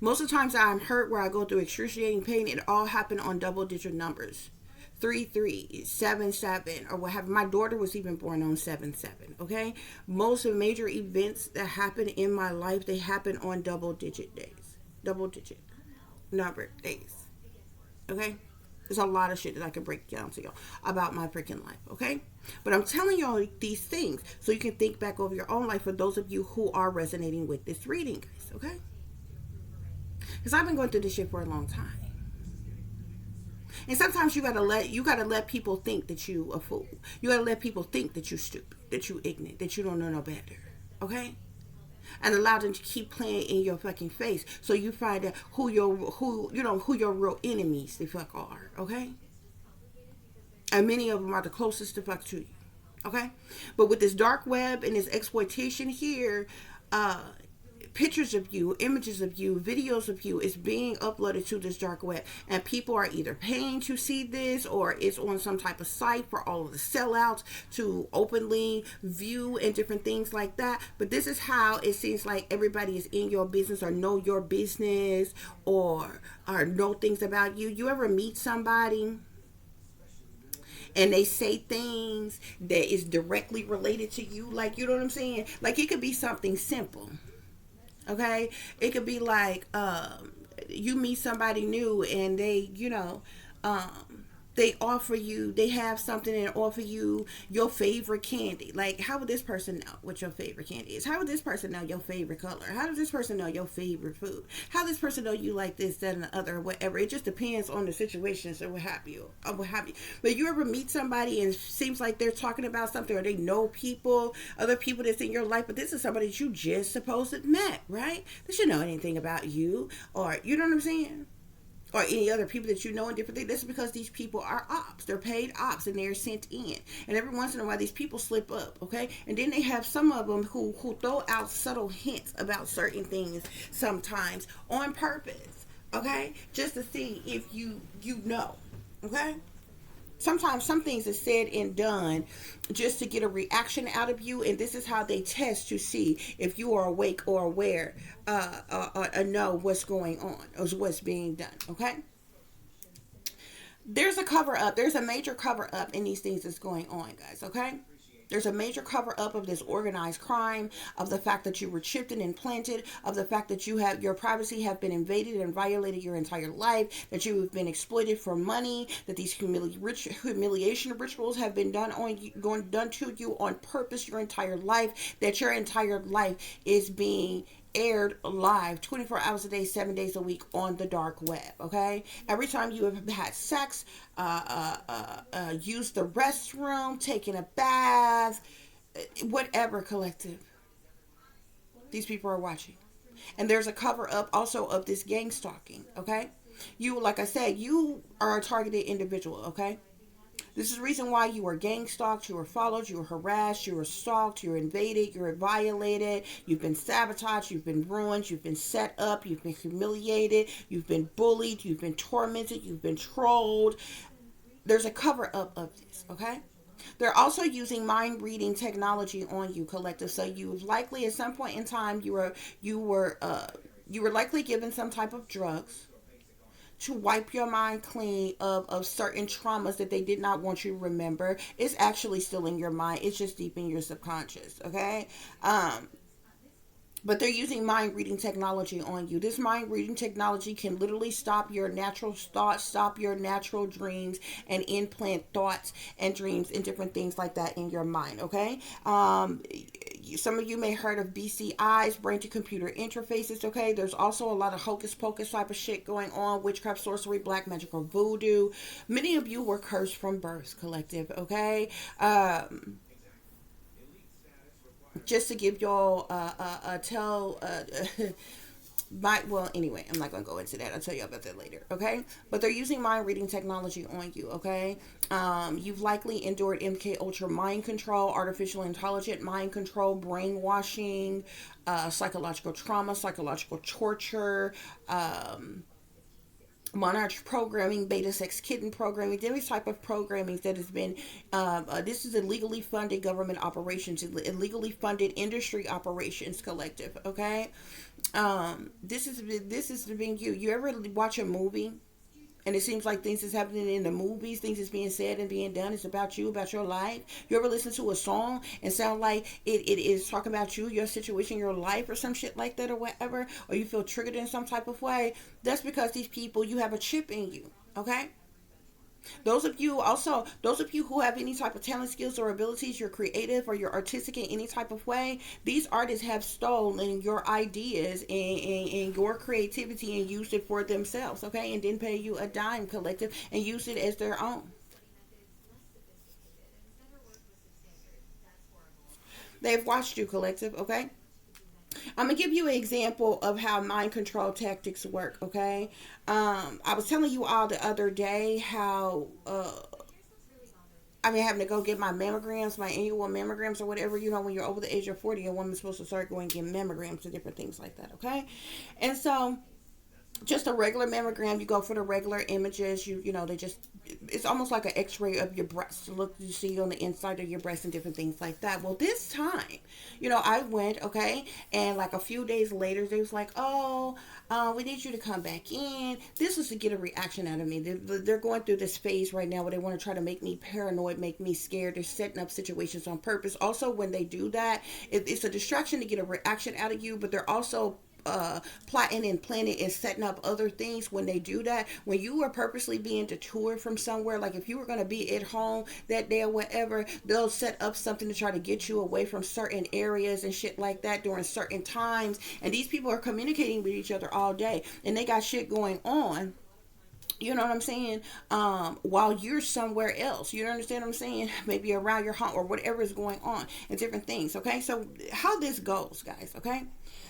Most of the times I'm hurt where I go through excruciating pain, it all happened on double digit numbers. 33, 77, or what have my daughter was even born on 77. Okay? Most of the major events that happen in my life, they happen on double digit days. Double digit number days. Okay? There's a lot of shit that I can break down to y'all about my freaking life, okay? But I'm telling y'all these things so you can think back over your own life for those of you who are resonating with this reading, guys, okay? Because I've been going through this shit for a long time. And sometimes you gotta let people think that you a fool. You gotta let people think that you stupid, that you ignorant, that you don't know no better. Okay? And allow them to keep playing in your fucking face so you find out who your real enemies the fuck are. Okay? And many of them are the closest to fuck to you. Okay? But with this dark web and this exploitation here, pictures of you, images of you, videos of you is being uploaded to this dark web, and people are either paying to see this or it's on some type of site for all of the sellouts to openly view and different things like that. But this is how it seems like everybody is in your business or know your business or know things about you. You ever meet somebody and they say things that is directly related to you, like, you know what I'm saying, like it could be something simple. Okay, it could be like you meet somebody new and they have something and offer you your favorite candy. Like, how would this person know what your favorite candy is? How would this person know your favorite color? How does this person know your favorite food? How does this person know you like this, that, and the other, or whatever? It just depends on the situations or what have you. But you ever meet somebody and it seems like they're talking about something, or they know other people that's in your life, but this is somebody that you just supposed to met, right? They should know anything about you, or you know what I'm saying? Or any other people that you know and different things. That's because these people are ops. They're paid ops and they're sent in. And every once in a while, these people slip up, okay? And then they have some of them who throw out subtle hints about certain things sometimes on purpose, okay? Just to see if you know, okay? Sometimes some things are said and done just to get a reaction out of you, and this is how they test to see if you are awake or aware or know what's going on or what's being done, okay? There's a cover up. There's a major cover up in these things that's going on, guys. Okay. There's a major cover up of this organized crime, of the fact that you were chipped and implanted, of the fact that you have your privacy have been invaded and violated your entire life, that you have been exploited for money, that these humiliation rituals have been done on you, done to you on purpose your entire life, that your entire life is being aired live 24 hours a day, 7 days a week on the dark web. Okay, every time you have had sex, used the restroom, taken a bath, whatever, collective, these people are watching. And there's a cover up also of this gang stalking. Okay, you, like I said, you are a targeted individual. Okay, this is the reason why you were gang stalked, you were followed, you were harassed, you were stalked, you were invaded, you were violated, you've been sabotaged, you've been ruined, you've been set up, you've been humiliated, you've been bullied, you've been tormented, you've been trolled. There's a cover up of this, okay? They're also using mind reading technology on you, collective. So you've likely at some point in time you were likely given some type of drugs to wipe your mind clean of certain traumas that they did not want you to remember. It's actually still in your mind. It's just deep in your subconscious. Okay. But they're using mind reading technology on you. This mind reading technology can literally stop your natural thoughts, stop your natural dreams, and implant thoughts and dreams and different things like that in your mind. Okay. Some of you may heard of BCIs, brain to computer interfaces. Okay, there's also a lot of hocus pocus type of shit going on, witchcraft, sorcery, black magic, or voodoo. Many of you were cursed from birth, collective. Okay, just to give y'all tell well, anyway, I'm not gonna go into that. I'll tell you about that later. Okay, but they're using mind reading technology on you. Okay, you've likely endured MK Ultra mind control, artificial intelligent mind control, brainwashing, psychological trauma, psychological torture, monarch programming, beta sex kitten programming, different type of programming that has been this is illegally funded government operations, illegally funded industry operations, collective. Okay, this is being you ever watch a movie and it seems like things is happening in the movies, things is being said and being done, it's about you, about your life. You ever listen to a song and sound like it is talking about you, your situation, your life, or some shit like that, or whatever, or you feel triggered in some type of way? That's because these people, you have a chip in you. Okay, those of you who have any type of talent, skills, or abilities, you're creative or you're artistic in any type of way, these artists have stolen your ideas and your creativity and used it for themselves, okay? And didn't pay you a dime, collective, and used it as their own. They've watched you, collective, okay? I'm gonna give you an example of how mind control tactics work. Okay, I was telling you all the other day how I mean, having to go get my mammograms, my annual mammograms or whatever. You know, when you're over the age of 40, a woman's supposed to start going and get mammograms and different things like that. Okay, and so just a regular mammogram, you go for the regular images. You know, they just, it's almost like an x-ray of your breast to look, you see on the inside of your breast and different things like that. Well, this time, I went, okay, and like a few days later they was like, oh, we need you to come back in. This was to get a reaction out of me. They're going through this phase right now where they want to try to make me paranoid, make me scared. They're setting up situations on purpose. Also, when they do that, it's a distraction to get a reaction out of you, but they're also plotting and planning and setting up other things. When they do that, when you are purposely being detoured from somewhere, like if you were going to be at home that day or whatever, they'll set up something to try to get you away from certain areas and shit like that during certain times. And these people are communicating with each other all day and they got shit going on, you know what I'm saying, while you're somewhere else. You understand what I'm saying? Maybe around your home or whatever is going on and different things. Okay, so how this goes, guys, okay?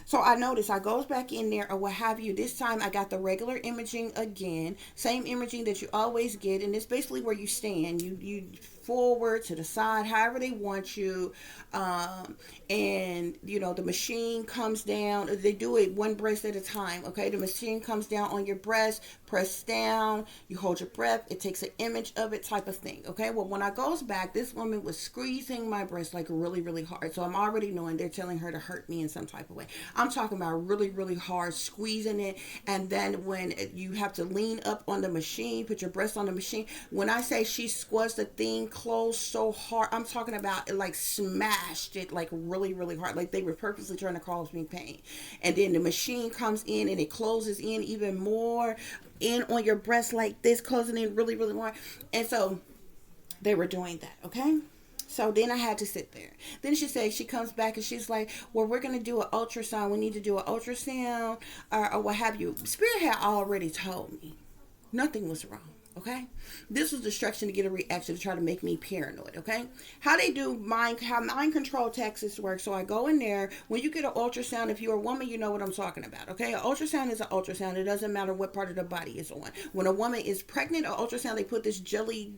So I noticed I goes back in there or what have you. This time I got the regular imaging again, same imaging that you always get, and it's basically where you stand. You forward, to the side, however they want you. And the machine comes down. They do it one breast at a time. Okay, the machine comes down on your breast, press down, you hold your breath, it takes an image of it, type of thing. Okay, well, when I goes back, this woman was squeezing my breast like really, really hard. So I'm already knowing they're telling her to hurt me in some type of way. I'm talking about really, really hard, squeezing it. And then when you have to lean up on the machine, put your breast on the machine, when I say she squeezed the thing closed so hard, I'm talking about it like smashed it like really, really hard, like they were purposely trying to cause me pain. And then the machine comes in and it closes in even more in on your breast like this, closing in really, really hard. And so they were doing that. Okay, so then I had to sit there. Then she said, she comes back and she's like, well, we're going to do an ultrasound. We need to do an ultrasound or what have you. Spirit had already told me nothing was wrong. Okay, this was distraction to get a reaction to try to make me paranoid. Okay, how they do how mind control taxes work. So I go in there. When you get an ultrasound, if you're a woman, you know what I'm talking about. Okay, an ultrasound is an ultrasound. It doesn't matter what part of the body it's on. When a woman is pregnant, an ultrasound, they put this jelly,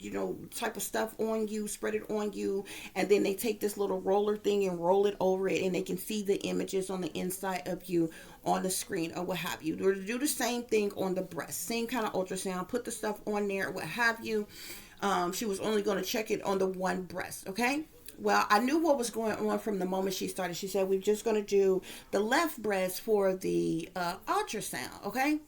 type of stuff on you, spread it on you, and then they take this little roller thing and roll it over it, and they can see the images on the inside of you on the screen or what have you. Or do the same thing on the breast, same kind of ultrasound, put the stuff on there, what have you. She was only going to check it on the one breast. Okay, well, I knew what was going on from the moment she started. She said, we're just going to do the left breast for the ultrasound. Okay,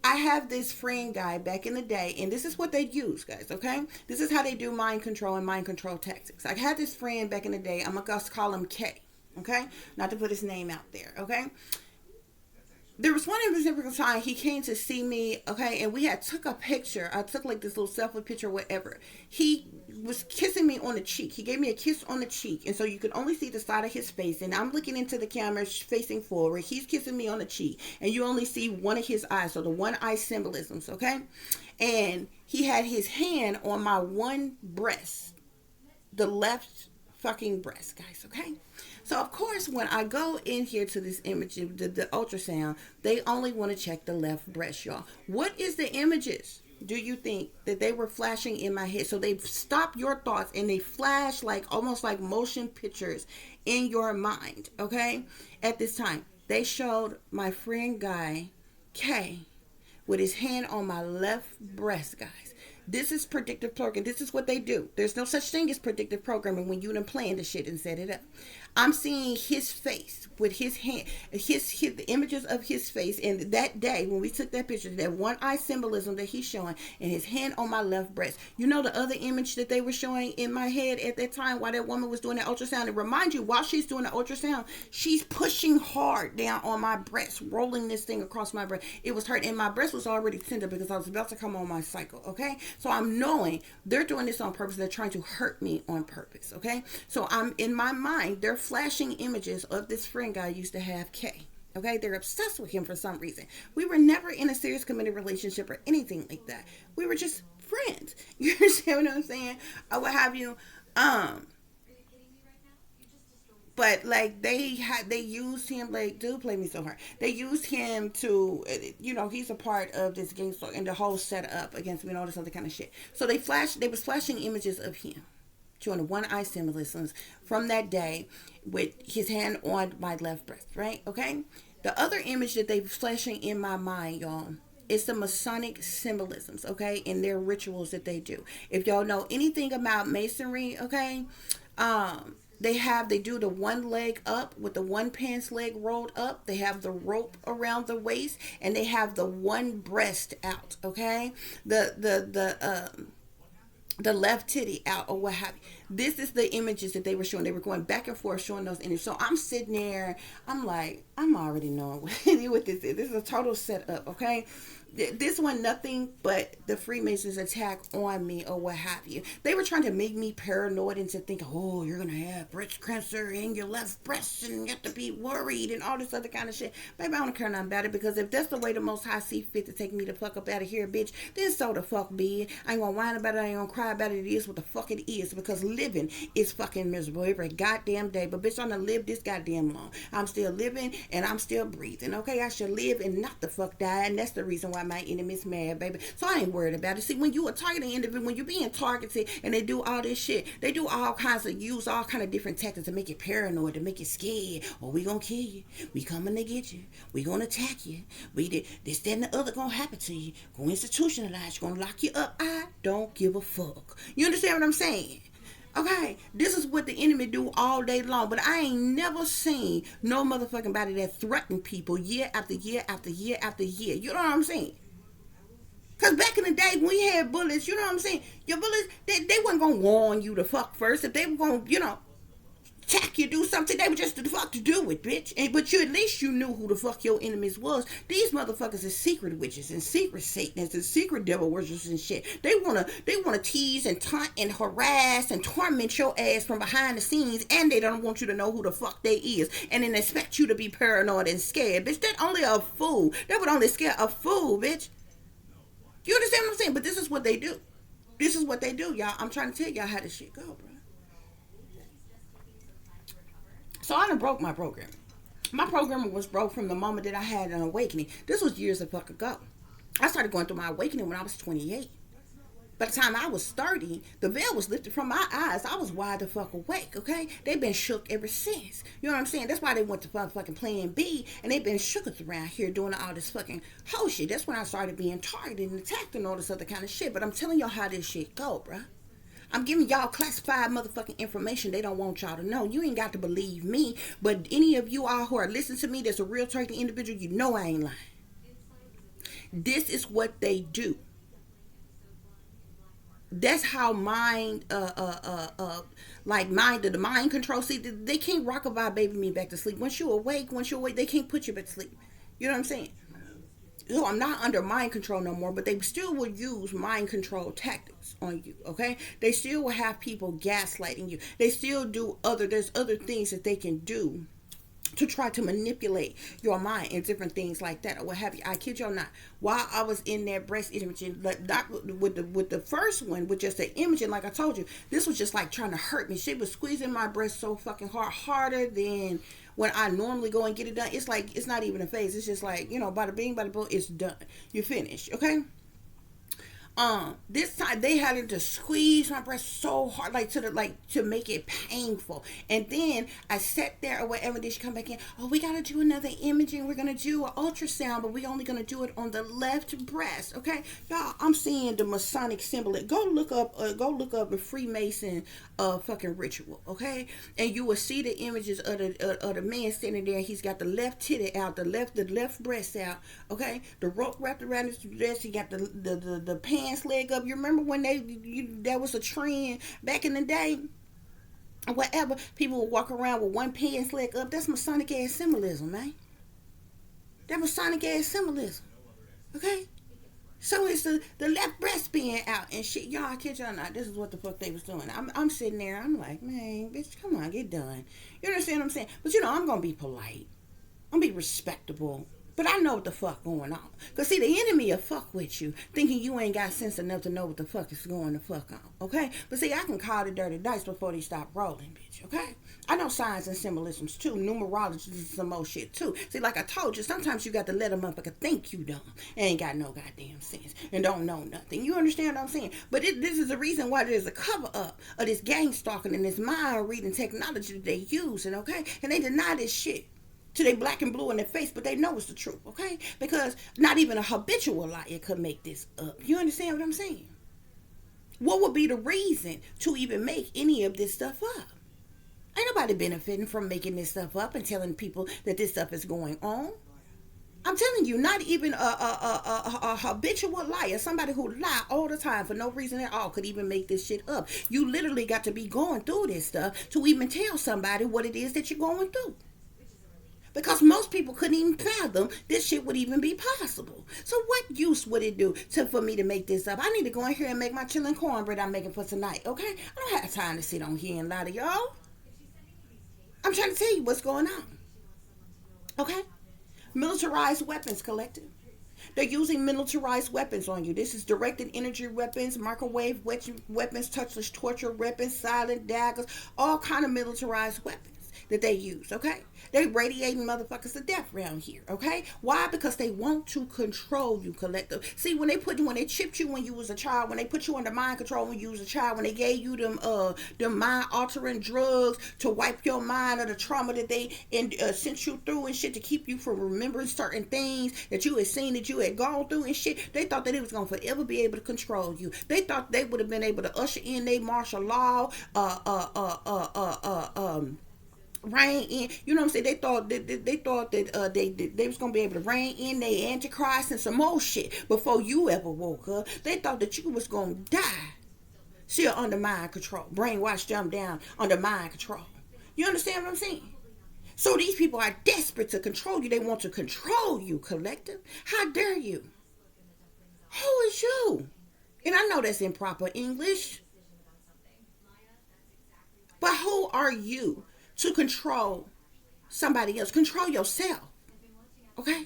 I have this friend guy back in the day, and this is what they use, guys. Okay, this is how they do mind control and mind control tactics. I had this friend back in the day. I'm gonna call him K. Okay, not to put his name out there. Okay, there was one specific time he came to see me, okay, and we had took a picture. I took like this little selfie picture, whatever. He was kissing me on the cheek. He gave me a kiss on the cheek, and so you could only see the side of his face, and I'm looking into the camera facing forward. He's kissing me on the cheek, and you only see one of his eyes, so the one eye symbolisms, okay? And he had his hand on my one breast, the left fucking breast, guys, okay? So, of course, when I go in here to this image, the ultrasound, they only want to check the left breast, y'all. What is the images do you think that they were flashing in my head? So they stop your thoughts and they flash like almost like motion pictures in your mind, okay? At this time, they showed my friend guy, K, with his hand on my left breast, guys. This is predictive programming. This is what they do. There's no such thing as predictive programming when you done planned the shit and set it up. I'm seeing his face with his hand, the images of his face. And that day when we took that picture, that one eye symbolism that he's showing and his hand on my left breast. You know the other image that they were showing in my head at that time while that woman was doing that ultrasound. And remind you, while she's doing the ultrasound, she's pushing hard down on my breast, rolling this thing across my breast. It was hurt, and my breast was already tender because I was about to come on my cycle. Okay, so I'm knowing they're doing this on purpose. They're trying to hurt me on purpose. Okay, so I'm in my mind, they're flashing images of this friend guy used to have, K. Okay, they're obsessed with him for some reason. We were never in a serious committed relationship or anything like that. We were just friends. You understand what I'm saying? Or what have you? But like they used him, like, dude played me so hard. They used him to, he's a part of this gangster and the whole setup against me and all this other kind of shit. So they was flashing images of him showing the one eye symbolisms from that day with his hand on my left breast, right? Okay. The other image that they flashing in my mind, y'all, is the Masonic symbolisms, okay, in their rituals that they do. If y'all know anything about Masonry, okay, they do the one leg up with the one pants leg rolled up. They have the rope around the waist, and they have the one breast out, okay? The left titty out or what have you. This is the images that they were showing. They were going back and forth showing those images. So I'm sitting there, I'm like, I'm already knowing what this is. This is a total setup, okay? This one, nothing but the Freemasons attack on me or what have you. They were trying to make me paranoid and to think, oh, you're going to have breast cancer in your left breast and you have to be worried and all this other kind of shit. Baby, I don't care nothing about it, because if that's the way the Most High see fit to take me the fuck up out of here, bitch, then so the fuck be it. I ain't going to whine about it. I ain't going to cry about it. It is what the fuck it is, because living is fucking miserable every goddamn day. But bitch, I'm going to live this goddamn long. I'm still living and I'm still breathing, okay? I should live and not the fuck die, and that's the reason why why my enemy's mad, baby. So I ain't worried about it. See, when you a targeting individual, when you're being targeted and they do all this shit, they do all kinds of, use all kind of different tactics to make you paranoid, to make you scared. Oh, we gonna kill you. We coming to get you. We gonna attack you. We did this, that, and the other gonna happen to you. Gonna institutionalize you. Gonna lock you up. I don't give a fuck. You understand what I'm saying? Okay, this is what the enemy do all day long. But I ain't never seen no motherfucking body that threaten people year after year after year after year. You know what I'm saying? Because back in the day when we had bullets, you know what I'm saying? Your bullets, they wasn't going to warn you to fuck first. If they were going to, attack you, do something, they were just the fuck to do it, bitch. But at least you knew who the fuck your enemies was. These motherfuckers are secret witches and secret satanists and secret devil worshippers and shit. They wanna tease and taunt and harass and torment your ass from behind the scenes, and they don't want you to know who the fuck they is, and then expect you to be paranoid and scared, bitch. That only a fool. That would only scare a fool, bitch. You understand what I'm saying? But this is what they do. This is what they do, y'all. I'm trying to tell y'all how this shit go, bro. So I done broke my program. My program was broke from the moment that I had an awakening. This was years the fuck ago. I started going through my awakening when I was 28. By the time I was 30, the veil was lifted from my eyes. I was wide the fuck awake, okay? They've been shook ever since. You know what I'm saying? That's why they went to fucking Plan B, and they've been shooketh around here doing all this fucking whole shit. That's when I started being targeted and attacked and all this other kind of shit. But I'm telling y'all how this shit go, bruh. I'm giving y'all classified motherfucking information they don't want y'all to know. You ain't got to believe me, but any of you all who are listening to me that's a real targeted individual, you know I ain't lying. This is what they do. That's how mind, the mind control. See, they can't rockabye baby me back to sleep. Once you awake, they can't put you back to sleep. You know what I'm saying? So I'm not under mind control no more, but they still will use mind control tactics on you, okay? They still will have people gaslighting you. They still do there's other things that they can do to try to manipulate your mind and different things like that or what have you. I kid y'all not. While I was in that breast imaging, not with the first one, with just the imaging, like I told you, this was just like trying to hurt me. She was squeezing my breast so fucking hard, harder than when I normally go and get it done. It's like, it's not even a phase. It's just like, bada bing, bada boom, it's done. You're finished, okay? This time they had to squeeze my breast so hard, to make it painful. And then I sat there or whatever. Did she come back in? Oh, we gotta do another imaging. We're gonna do an ultrasound, but we only gonna do it on the left breast. Okay, y'all. I'm seeing the Masonic symbol. Go look up a Freemason fucking ritual. Okay, and you will see the images of the man standing there. He's got the left titty out, the left breast out. Okay, the rope wrapped around his dress. He got the pants leg up. You remember when that was a trend back in the day? Whatever, people would walk around with one pants leg up. That's Masonic ass symbolism, man. That Masonic ass symbolism. Okay? So it's the left breast being out and shit. Y'all, I kid y'all not. This is what the fuck they was doing. I'm sitting there. I'm like, man, bitch, come on, get done. You understand what I'm saying? But I'm going to be polite. I'm going to be respectable. But I know what the fuck going on. Because, see, the enemy will fuck with you, thinking you ain't got sense enough to know what the fuck is going the fuck on, okay? But, see, I can call the dirty dice before they stop rolling, bitch, okay? I know signs and symbolisms, too. Numerology and some more shit, too. See, like I told you, sometimes you got to let them up and think you dumb. And ain't got no goddamn sense and don't know nothing. You understand what I'm saying? But this is the reason why there's a cover-up of this gang stalking and this mind-reading technology that they using, okay? And they deny this shit to they black and blue in their face, but they know it's the truth, okay? Because not even a habitual liar could make this up. You understand what I'm saying? What would be the reason to even make any of this stuff up? Ain't nobody benefiting from making this stuff up and telling people that this stuff is going on. I'm telling you, not even a habitual liar, somebody who lie all the time for no reason at all, could even make this shit up. You literally got to be going through this stuff to even tell somebody what it is that you're going through. Because most people couldn't even fathom this shit would even be possible. So what use would it do for me to make this up? I need to go in here and make my chillin' cornbread I'm making for tonight, okay? I don't have time to sit on here and lie to y'all. I'm trying to tell you what's going on. Okay? Militarized weapons, collective. They're using militarized weapons on you. This is directed energy weapons, microwave weapons, touchless torture weapons, silent daggers, all kind of militarized weapons. that they use, okay? They radiating motherfuckers to death around here, okay? Why? Because they want to control you, collective. See, when they chipped you when you was a child, when they put you under mind control when you was a child, when they gave you them mind altering drugs to wipe your mind of the trauma that they sent you through and shit, to keep you from remembering certain things that you had seen, that you had gone through and shit. They thought that it was gonna forever be able to control you. They thought they would have been able to usher in their martial law, reign in, you know what I'm saying? They thought that they was gonna be able to reign in their antichrist and some more shit before you ever woke up. They thought that you was gonna die still under mind control, brainwash them down under mind control. You understand what I'm saying? So these people are desperate to control you. They want to control you, collective. How dare you? Who is you? And I know that's improper English, but who are you to control somebody else? Control yourself, okay?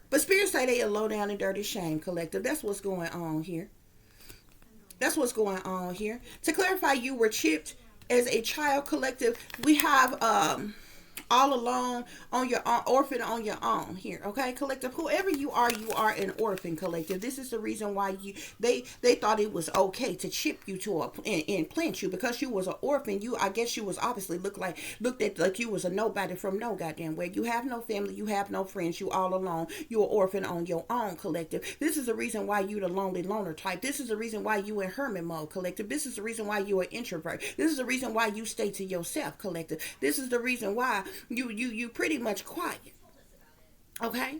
But spirits say they are low down and dirty shame, collective. That's what's going on here. That's what's going on here. To clarify, you were chipped as a child, collective. We have all alone on your own, orphan on your own here, okay, collective. Whoever you are an orphan, collective. This is the reason why they thought it was okay to chip you to and plant you, because you was an orphan. I guess you was obviously looked at like you was a nobody from no goddamn where. You have no family, you have no friends, you all alone, you an orphan on your own, collective. This is the reason why you the lonely loner type. This is the reason why you in hermit mode, collective. This is the reason why you an introvert. This is the reason why you stay to yourself, collective. This is the reason why you pretty much quiet, okay?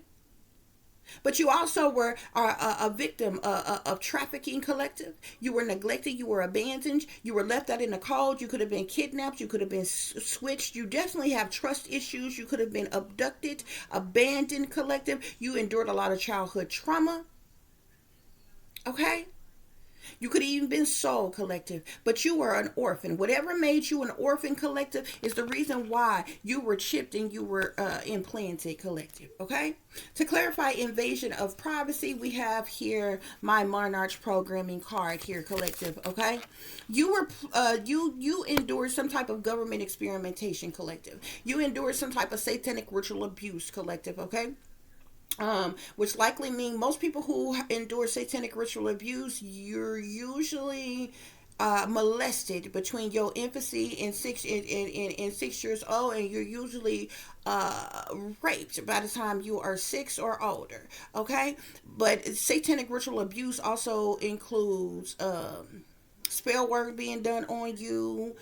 But you also were a victim of trafficking, collective. You were neglected, you were abandoned, you were left out in the cold. You could have been kidnapped, you could have been switched. You definitely have trust issues. You could have been abducted, abandoned, collective. You endured a lot of childhood trauma, okay? You could have even been sold, collective, but you were an orphan. Whatever made you an orphan, collective, is the reason why you were chipped and you were implanted, collective, okay? To clarify invasion of privacy, we have here my Monarch programming card here, collective, okay? You were you endured some type of government experimentation, collective. You endured some type of satanic ritual abuse, collective, okay? Which likely mean most people who endure satanic ritual abuse, you're usually molested between your infancy and 6 years old, and you're usually raped by the time you are 6 or older. Okay, but satanic ritual abuse also includes spell work being done on you.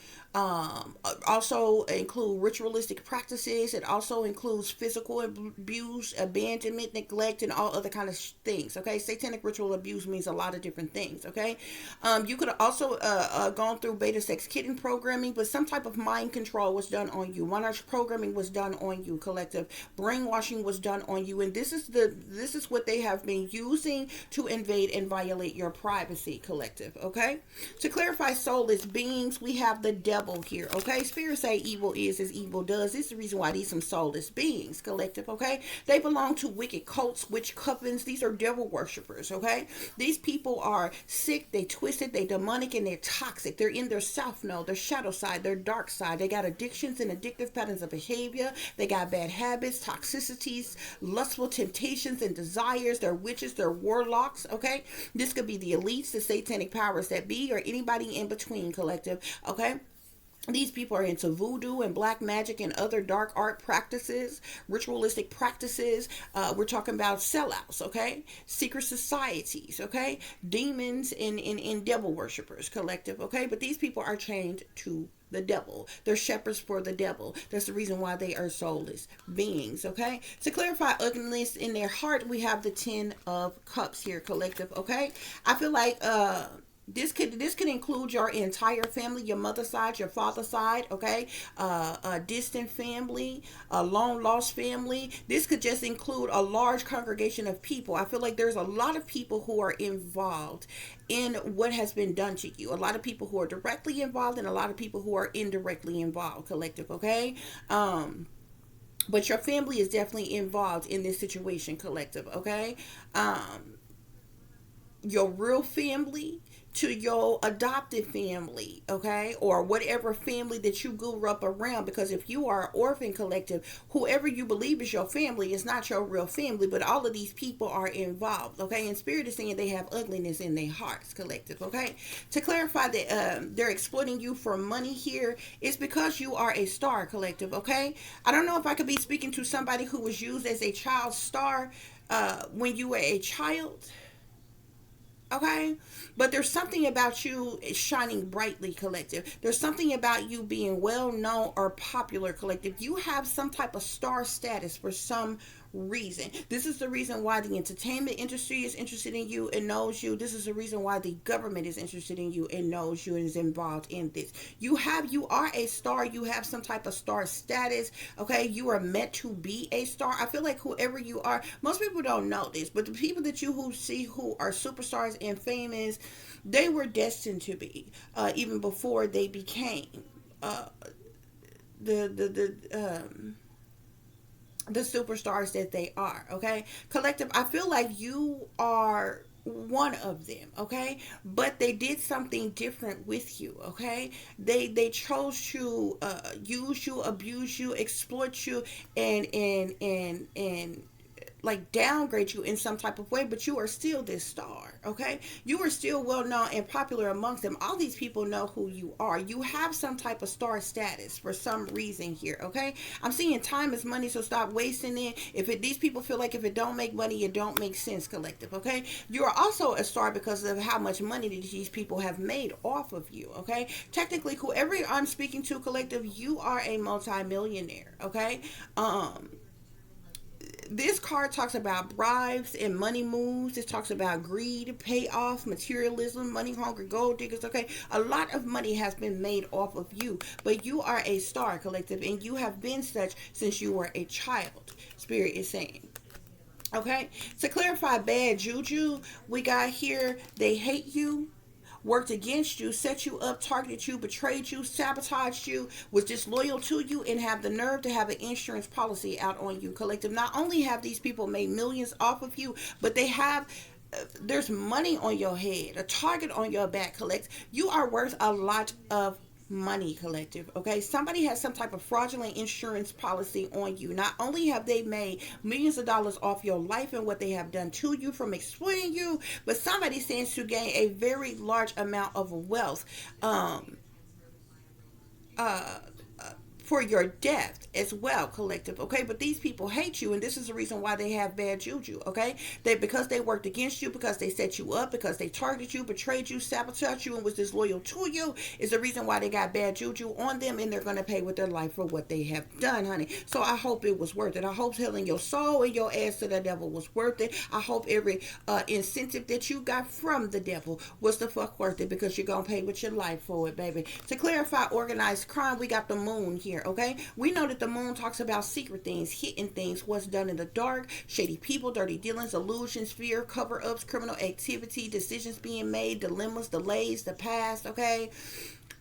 Also include ritualistic practices. It also includes physical abuse, abandonment, neglect, and all other kind of things. Okay, satanic ritual abuse means a lot of different things. Okay, you could have also gone through beta sex kitten programming, but some type of mind control was done on you. Monarch programming was done on you, collective. Brainwashing was done on you, and this is what they have been using to invade and violate your privacy, collective. Okay, to clarify soulless beings, we have the devil here, okay? Spirits say evil is as evil does. This is the reason why these some soulless beings, collective, okay? They belong to wicked cults, witch covens. These are devil worshippers, okay? These people are sick, they twisted, they demonic, and they're toxic. They're in their self node, their shadow side, their dark side. They got addictions and addictive patterns of behavior. They got bad habits, toxicities, lustful temptations and desires. They're witches, they're warlocks, okay? This could be the elites, the satanic powers that be, or anybody in between, collective, okay? These people are into voodoo and black magic and other dark art practices, ritualistic practices. We're talking about sellouts, okay? Secret societies, okay? Demons and devil worshippers, collective, okay? But these people are chained to the devil. They're shepherds for the devil. That's the reason why they are soulless beings, okay? To clarify ugliness in their heart, we have the 10 of Cups here, collective, okay? I feel like this could include your entire family, your mother's side, your father's side, okay? A distant family, a long lost family. This could just include a large congregation of people. I feel like there's a lot of people who are involved in what has been done to you. A lot of people who are directly involved and a lot of people who are indirectly involved, collective, okay? But your family is definitely involved in this situation, collective, okay? Your real family to your adopted family, okay, or whatever family that you grew up around. Because if you are an orphan collective, whoever you believe is your family is not your real family, but all of these people are involved, okay. And spirit is saying they have ugliness in their hearts, collective, okay. To clarify that they're exploiting you for money here, it's because you are a star, collective, okay. I don't know if I could be speaking to somebody who was used as a child star when you were a child, okay. But there's something about you shining brightly, collective. There's something about you being well known or popular, collective. You have some type of star status for some reason. This is the reason why the entertainment industry is interested in you and knows you. This is the reason why the government is interested in you and knows you and is involved in this. You are a star. You have some type of star status, okay. You are meant to be a star. I feel like whoever you are, most people don't know this, but the people that you who see who are superstars and famous, they were destined to be, even before they became uh, the the the the superstars that they are, okay. Collective, I feel like you are one of them, okay. But they did something different with you, okay. They chose to use you, abuse you, exploit you, and like downgrade you in some type of way, but you are still this star, okay. You are still well known and popular amongst them. All these people know who you are. You have some type of star status for some reason here, okay. I'm seeing time is money, so stop wasting it. These people feel like if it don't make money, it don't make sense, collective, okay. You are also a star because of how much money that these people have made off of you, okay. Technically, whoever I'm speaking to, collective, you are a multi-millionaire, okay. This card talks about bribes and money moves. It talks about greed, payoff, materialism, money hungry, gold diggers. Okay, a lot of money has been made off of you, but you are a star, collective, and you have been such since you were a child. Spirit is saying. Okay, to clarify bad juju, we got here they hate you, worked against you, set you up, targeted you, betrayed you, sabotaged you, was disloyal to you, and have the nerve to have an insurance policy out on you, collective. Not only have these people made millions off of you, but they have there's money on your head, a target on your back, collect. You are worth a lot of money, collective, okay. Somebody has some type of fraudulent insurance policy on you. Not only have they made millions of dollars off your life and what they have done to you from exploiting you, but somebody stands to gain a very large amount of wealth uh for your death as well, collective, okay. But these people hate you, and this is the reason why they have bad juju, okay. Because they worked against you, because they set you up, because they targeted you, betrayed you, sabotaged you, and was disloyal to you, is the reason why they got bad juju on them, and they're going to pay with their life for what they have done, honey. So I hope it was worth it. I hope selling your soul and your ass to the devil was worth it. I hope every incentive that you got from the devil was the fuck worth it, because you're going to pay with your life for it, baby. To clarify organized crime, we got the moon here, okay. We know that the moon talks about secret things, hidden things, what's done in the dark, shady people, dirty dealings, illusions, fear, cover-ups, criminal activity, decisions being made, dilemmas, delays, the past, okay.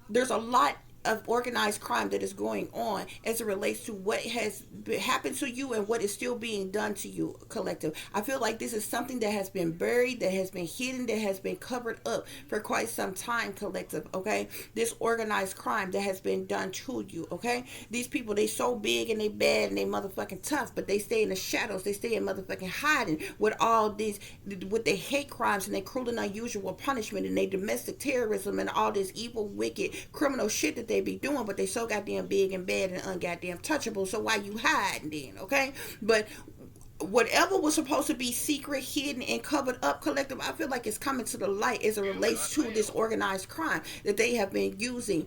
There's a lot of organized crime that is going on as it relates to what has happened to you and what is still being done to you, collective. I feel like this is something that has been buried, that has been hidden, that has been covered up for quite some time, collective, okay. This organized crime that has been done to you, okay. These people, they so big and they bad and they motherfucking tough, but they stay in the shadows. They stay in motherfucking hiding with all these, with their hate crimes and their cruel and unusual punishment and their domestic terrorism and all this evil, wicked, criminal shit that they be doing, but they so goddamn big and bad and ungoddamn touchable. So why you hiding then, okay? But whatever was supposed to be secret, hidden, and covered up, collective, I feel like it's coming to the light as it relates to this organized crime that they have been using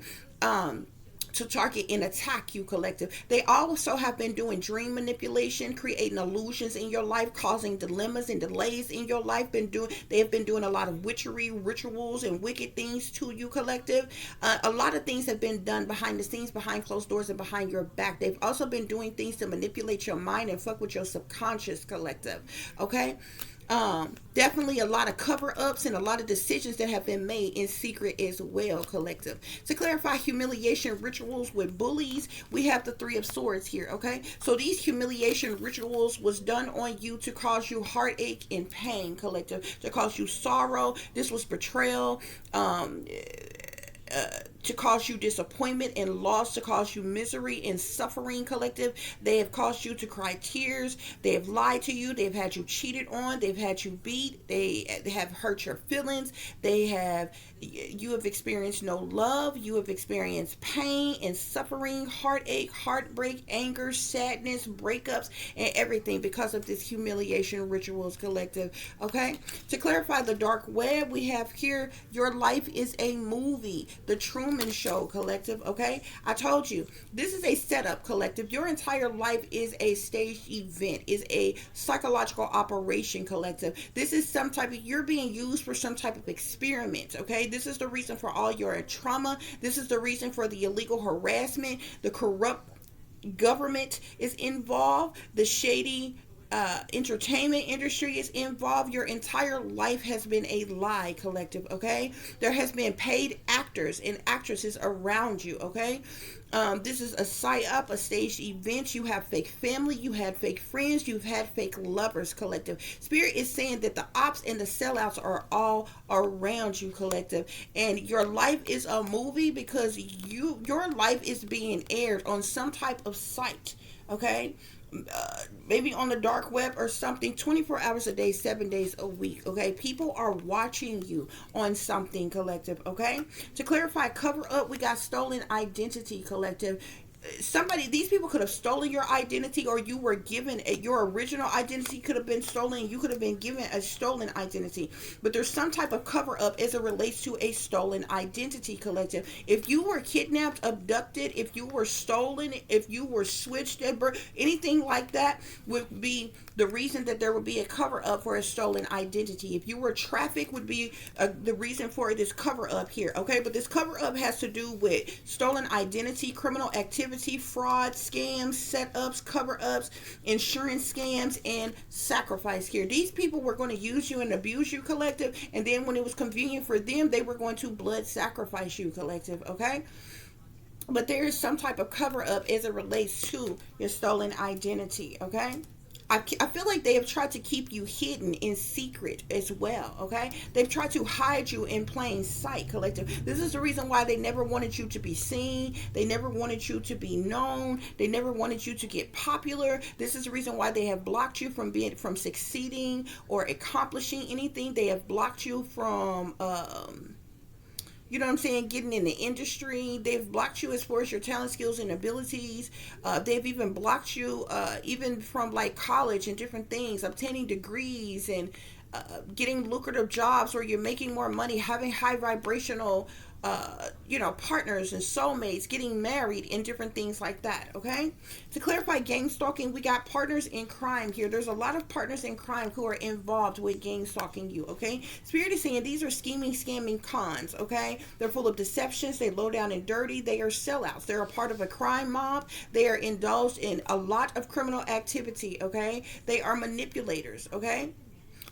to target and attack you, collective. They also have been doing dream manipulation, creating illusions in your life, causing dilemmas and delays in your life. They have been doing a lot of witchery, rituals, and wicked things to you, collective. A lot of things have been done behind the scenes, behind closed doors, and behind your back. They've also been doing things to manipulate your mind and fuck with your subconscious, collective. Okay. Definitely a lot of cover-ups and a lot of decisions that have been made in secret as well, collective. To clarify humiliation rituals with bullies, we have the Three of Swords here, okay? So these humiliation rituals was done on you to cause you heartache and pain, collective, to cause you sorrow. This was betrayal. To cause you disappointment and loss, to cause you misery and suffering, collective. They have caused you to cry tears. They have lied to you. They've had you cheated on. They've had you beat. They have hurt your feelings. You have experienced no love. You have experienced pain and suffering, heartache, heartbreak, anger, sadness, breakups, and everything because of this humiliation rituals, collective. Okay? To clarify the dark web, we have here your life is a movie. The Truman Show, collective. Okay, I told you this is a setup, collective. Your entire life is a staged event, is a psychological operation, collective. This is some type of, you're being used for some type of experiment. Okay, this is the reason for all your trauma. This is the reason for the illegal harassment. The corrupt government is involved. The shady entertainment industry is involved. Your entire life has been a lie, collective. Okay, there has been paid actors and actresses around you. Okay, this is a psyop, a staged event. You have fake family, you had fake friends, you've had fake lovers, collective. Spirit is saying that the ops and the sellouts are all around you, collective, and your life is a movie because your life is being aired on some type of site. Okay, maybe on the dark web or something, 24 hours a day, 7 days a week. Okay, people are watching you on something, collective. Okay, to clarify cover up, we got stolen identity, collective. These people could have stolen your identity, or you were given your original identity could have been stolen. You could have been given a stolen identity, but there's some type of cover up as it relates to a stolen identity, collective. If you were kidnapped, abducted, if you were stolen, if you were switched at birth, anything like that would be the reason that there would be a cover up for a stolen identity. If you were trafficked, would be the reason for this cover up here. Okay, but this cover up has to do with stolen identity, criminal activity, fraud, scams, setups, cover ups, insurance scams, and sacrifice here. These people were going to use you and abuse you, collective, and then when it was convenient for them, they were going to blood sacrifice you, collective. Okay, but there is some type of cover up as it relates to your stolen identity. Okay, I feel like they have tried to keep you hidden in secret as well. Okay, they've tried to hide you in plain sight, collective. This is the reason why they never wanted you to be seen. They never wanted you to be known. They never wanted you to get popular. This is the reason why they have blocked you from succeeding or accomplishing anything. They have blocked you from you know what I'm saying, getting in the industry. They've blocked you as far as your talent, skills, and abilities. They've even blocked you even from like college and different things, obtaining degrees and getting lucrative jobs where you're making more money, having high vibrational partners and soulmates, getting married, and different things like that. Okay, to clarify gang stalking, we got partners in crime here. There's a lot of partners in crime who are involved with gang stalking you. Okay, Spirit is saying these are scheming, scamming cons. Okay, they're full of deceptions, they low down and dirty, they are sellouts, they're a part of a crime mob, they are indulged in a lot of criminal activity. Okay, they are manipulators. Okay,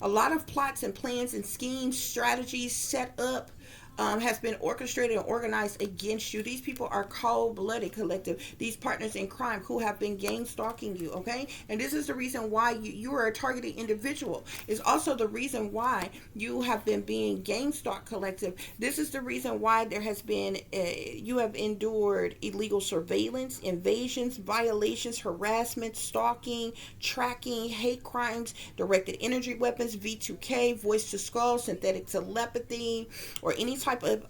a lot of plots and plans and schemes, strategies set up, has been orchestrated and organized against you. These people are cold-blooded, collective. These partners in crime who have been gang stalking you, okay? And this is the reason why you are a targeted individual. It's also the reason why you have been being gang stalked, collective. This is the reason why there has been, you have endured illegal surveillance, invasions, violations, harassment, stalking, tracking, hate crimes, directed energy weapons, V2K, voice to skull, synthetic telepathy, or any type of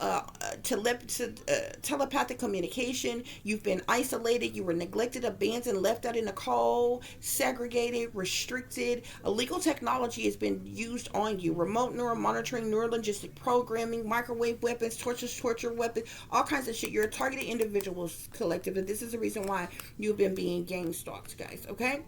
telepathic communication. You've been isolated, you were neglected, abandoned, left out in the cold, segregated, restricted. Illegal technology has been used on you. Remote neural monitoring, neurolinguistic programming, microwave weapons, torture weapons, all kinds of shit. You're a targeted individual, collective, and this is the reason why you've been being gang stalked, guys. Okay,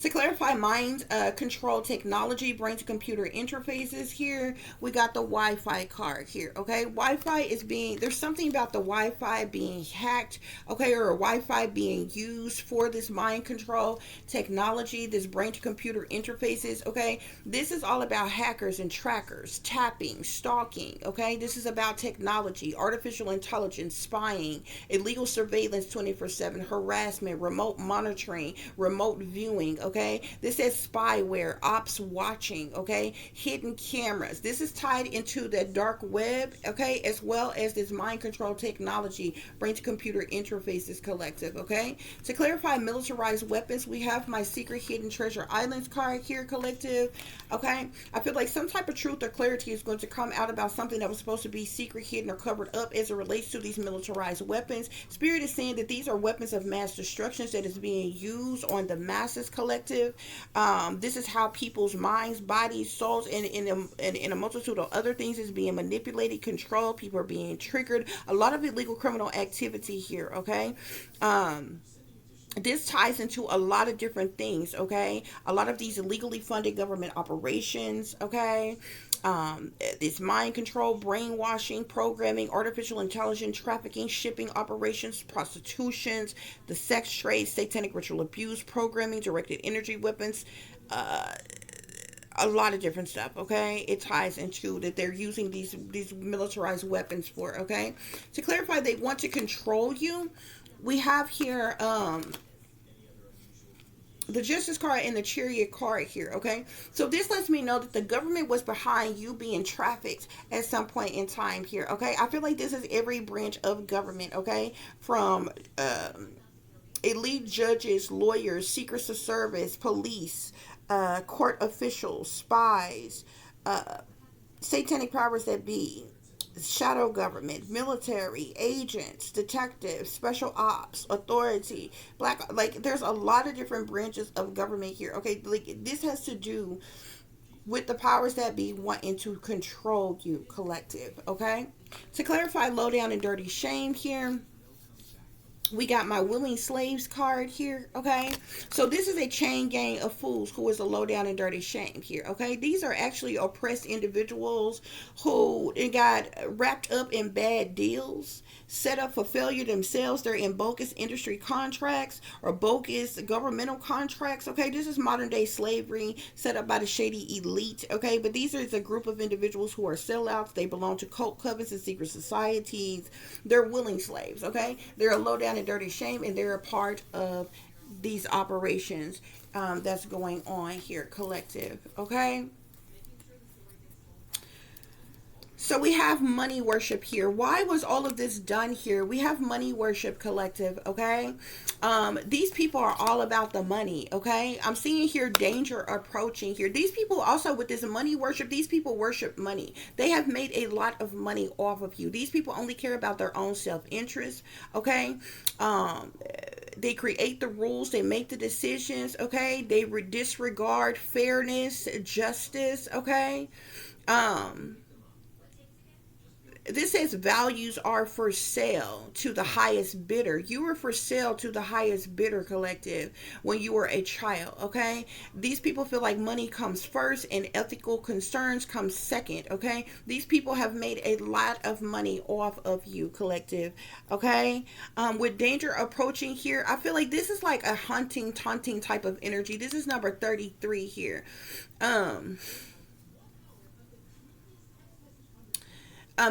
To clarify mind control technology, brain to computer interfaces here, we got the Wi-Fi card here, okay? Wi-Fi is being, there's something about the Wi-Fi being hacked, okay, or Wi-Fi being used for this mind control technology, this brain to computer interfaces, okay? This is all about hackers and trackers, tapping, stalking, okay? This is about technology, artificial intelligence, spying, illegal surveillance 24/7, harassment, remote monitoring, remote viewing, okay? This says spyware, ops watching, okay? Hidden cameras. This is tied into the dark web, okay? As well as this mind control technology, brain to computer interfaces collective, okay? To clarify militarized weapons, we have my secret hidden treasure islands card here, collective, okay? I feel like some type of truth or clarity is going to come out about something that was supposed to be secret, hidden, or covered up as it relates to these militarized weapons. Spirit is saying that these are weapons of mass destruction that is being used on the masses, collective. This is how people's minds, bodies, souls, and in a multitude of other things is being manipulated, controlled. People are being triggered. A lot of illegal criminal activity here, okay? This ties into a lot of different things, okay? A lot of these illegally funded government operations, okay? This mind control, brainwashing, programming, artificial intelligence, trafficking, shipping operations, prostitutions, the sex trade, satanic ritual abuse, programming, directed energy weapons, a lot of different stuff, okay? It ties into that they're using these militarized weapons for, okay? To clarify, they want to control you. We have here the Justice card and the Chariot card here, okay? So this lets me know that the government was behind you being trafficked at some point in time here, okay? I feel like this is every branch of government, okay? From elite judges, lawyers, secrets of service, police, court officials, spies, satanic powers that be, shadow government, military, agents, detectives, special ops, authority, black, like there's a lot of different branches of government here, okay? Like this has to do with the powers that be wanting to control you, collective, okay? To clarify, low down and dirty shame here, we got my willing slaves card here, okay? So this is a chain gang of fools who is a low down and dirty shame here, okay? These are actually oppressed individuals who got wrapped up in bad deals, set up for failure themselves. They're in bogus industry contracts or bogus governmental contracts, okay? This is modern day slavery set up by the shady elite, okay? But these are a group of individuals who are sellouts. They belong to cult covens and secret societies. They're willing slaves, okay? They're a low down and dirty shame, and they're a part of these operations that's going on here, collective, okay? So we have money worship here. Why was all of this done here? We have money worship, collective, okay? These people are all about the money, okay? I'm seeing here danger approaching here. These people also with this money worship, these people worship money. They have made a lot of money off of you. These people only care about their own self-interest, okay? They create the rules, they make the decisions, okay? They disregard fairness, justice, okay? This says values are for sale to the highest bidder. You were for sale to the highest bidder, collective, when you were a child, okay? These people feel like money comes first and ethical concerns come second, okay? These people have made a lot of money off of you, collective, okay? With danger approaching here, I feel like this is like a hunting, taunting type of energy. This is number 33 here.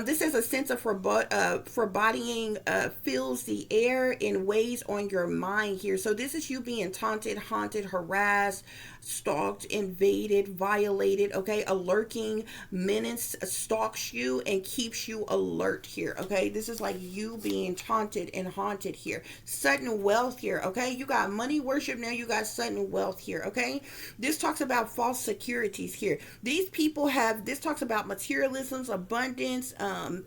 This is a sense of foreboding fills the air and weighs on your mind here. So this is you being taunted, haunted, harassed, stalked, invaded, violated, okay? A lurking menace stalks you and keeps you alert here, okay? This is like you being taunted and haunted here. Sudden wealth here, okay? You got money worship, now you got sudden wealth here, okay? This talks about false securities here. These people have, this talks about materialism, abundance, a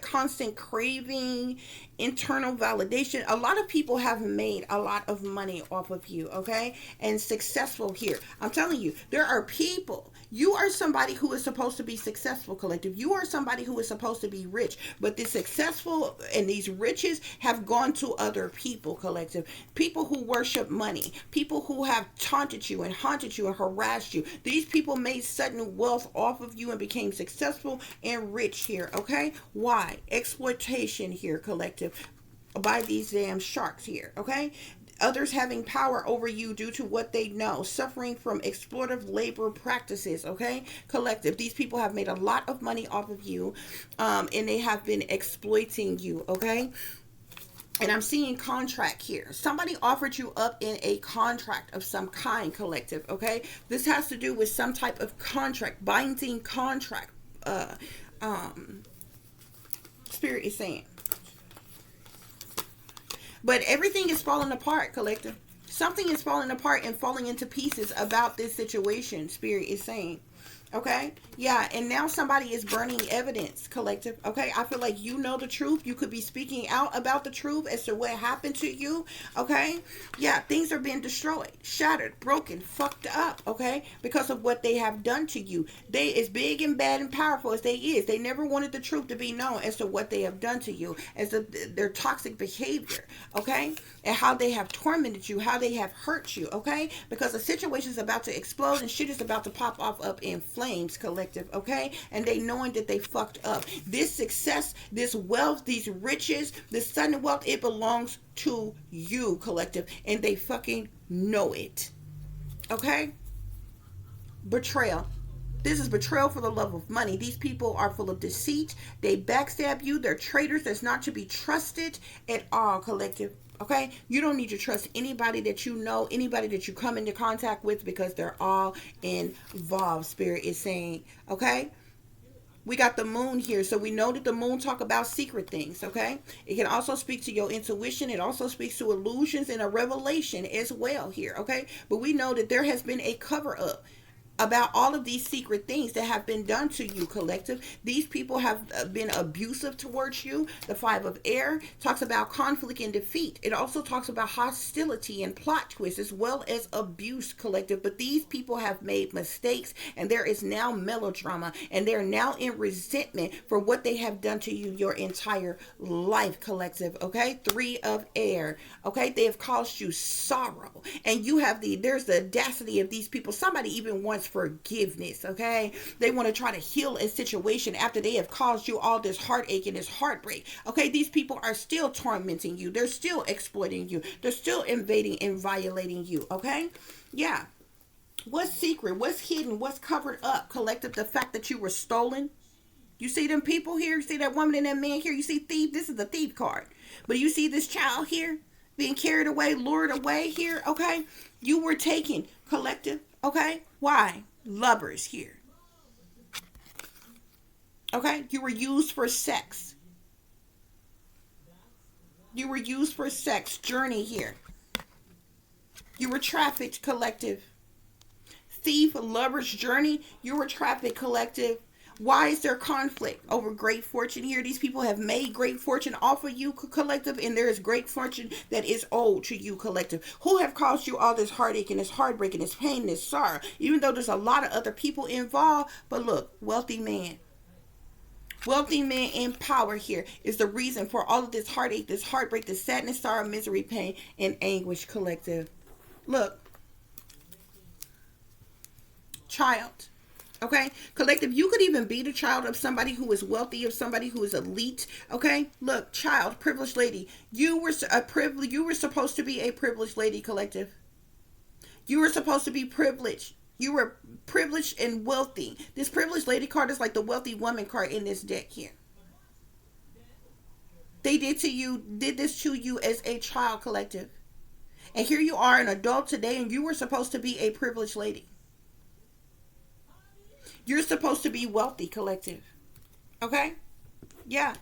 constant craving, internal validation. A lot of people have made a lot of money off of you, okay? And successful here. I'm telling you, there are people You are somebody who is supposed to be successful, collective. You are somebody who is supposed to be rich, but this successful and these riches have gone to other people, collective. People who worship money, people who have taunted you and haunted you and harassed you. These people made sudden wealth off of you and became successful and rich here, okay? Why? Exploitation here, collective, by these damn sharks here, okay? Others having power over you due to what they know, suffering from exploitative labor practices, okay? Collective, these people have made a lot of money off of you, and they have been exploiting you, okay? And I'm seeing contract here. Somebody offered you up in a contract of some kind, collective, okay? This has to do with some type of contract, binding contract, Spirit is saying. But everything is falling apart, collective. Something is falling apart and falling into pieces about this situation, Spirit is saying. Okay? Yeah, and now somebody is burning evidence, collective. Okay? I feel like you know the truth. You could be speaking out about the truth as to what happened to you. Okay? Yeah, things are being destroyed, shattered, broken, fucked up, okay? Because of what they have done to you. They, as big and bad and powerful as they is, they never wanted the truth to be known as to what they have done to you, as to their toxic behavior, okay? And how they have tormented you, how they have hurt you, okay? Because the situation is about to explode and shit is about to pop off up in flames, collective, okay? And they knowing that they fucked up. This success, this wealth, these riches, this sudden wealth, it belongs to you, collective, and they fucking know it, okay? Betrayal. This is betrayal for the love of money. These people are full of deceit. They backstab you. They're traitors. That's not to be trusted at all, collective. Okay? You don't need to trust anybody that you know, anybody that you come into contact with, because they're all involved, Spirit is saying. Okay? We got the moon here, so we know that the moon talk about secret things, okay? It can also speak to your intuition. It also speaks to illusions and a revelation as well here, okay? But we know that there has been a cover-up about all of these secret things that have been done to you, collective. These people have been abusive towards you. The Five of Air talks about conflict and defeat. It also talks about hostility and plot twists, as well as abuse, collective. But these people have made mistakes, and there is now melodrama, and they're now in resentment for what they have done to you your entire life, collective, okay? Three of Air, okay? They have caused you sorrow, and you have there's the audacity of these people. Somebody even wants forgiveness, okay? They want to try to heal a situation after they have caused you all this heartache and this heartbreak, okay? These people are still tormenting you. They're still exploiting you. They're still invading and violating you, okay? Yeah. What's secret? What's hidden? What's covered up, collective? The fact that you were stolen. You see them people here? You see that woman and that man here? You see thief? This is the thief card. But you see this child here being carried away, lured away here, okay? You were taken, collective. Okay? Why? Lovers here. Okay? You were used for sex. You were used for sex. Journey here. You were trafficked, collective. Thief, lovers, journey. You were trafficked, collective. Why is there conflict over great fortune here? These people have made great fortune off of you, collective, and there is great fortune that is owed to you, collective, who have caused you all this heartache and this heartbreak and this pain and this sorrow, even though there's a lot of other people involved. But look, wealthy man in power here is the reason for all of this heartache, this heartbreak, this sadness, sorrow, misery, pain, and anguish, collective. Look, child. Okay, collective, you could even be the child of somebody who is wealthy, of somebody who is elite. Okay, look, child, privileged lady. You were supposed to be a privileged lady, collective. You were supposed to be privileged. You were privileged and wealthy. This privileged lady card is like the wealthy woman card in this deck here. They did this to you as a child, collective. And here you are, an adult today, and you were supposed to be a privileged lady. You're supposed to be wealthy, collective. Okay? Yeah.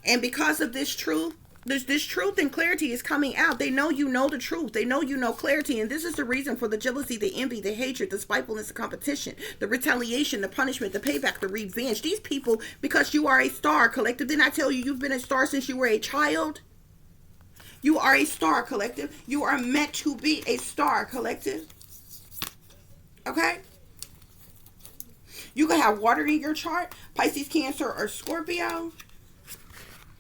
And because of this truth, this truth and clarity is coming out. They know you know the truth. They know you know clarity. And this is the reason for the jealousy, the envy, the hatred, the spitefulness, the competition, the retaliation, the punishment, the payback, the revenge. These people, because you are a star, collective. Didn't I tell you you've been a star since you were a child? You are a star, collective. You are meant to be a star, collective. Okay? You can have water in your chart, Pisces, Cancer, or Scorpio.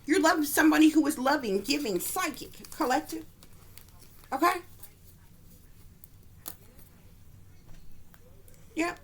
You're loving somebody who is loving, giving, psychic, collective. Okay? Yep.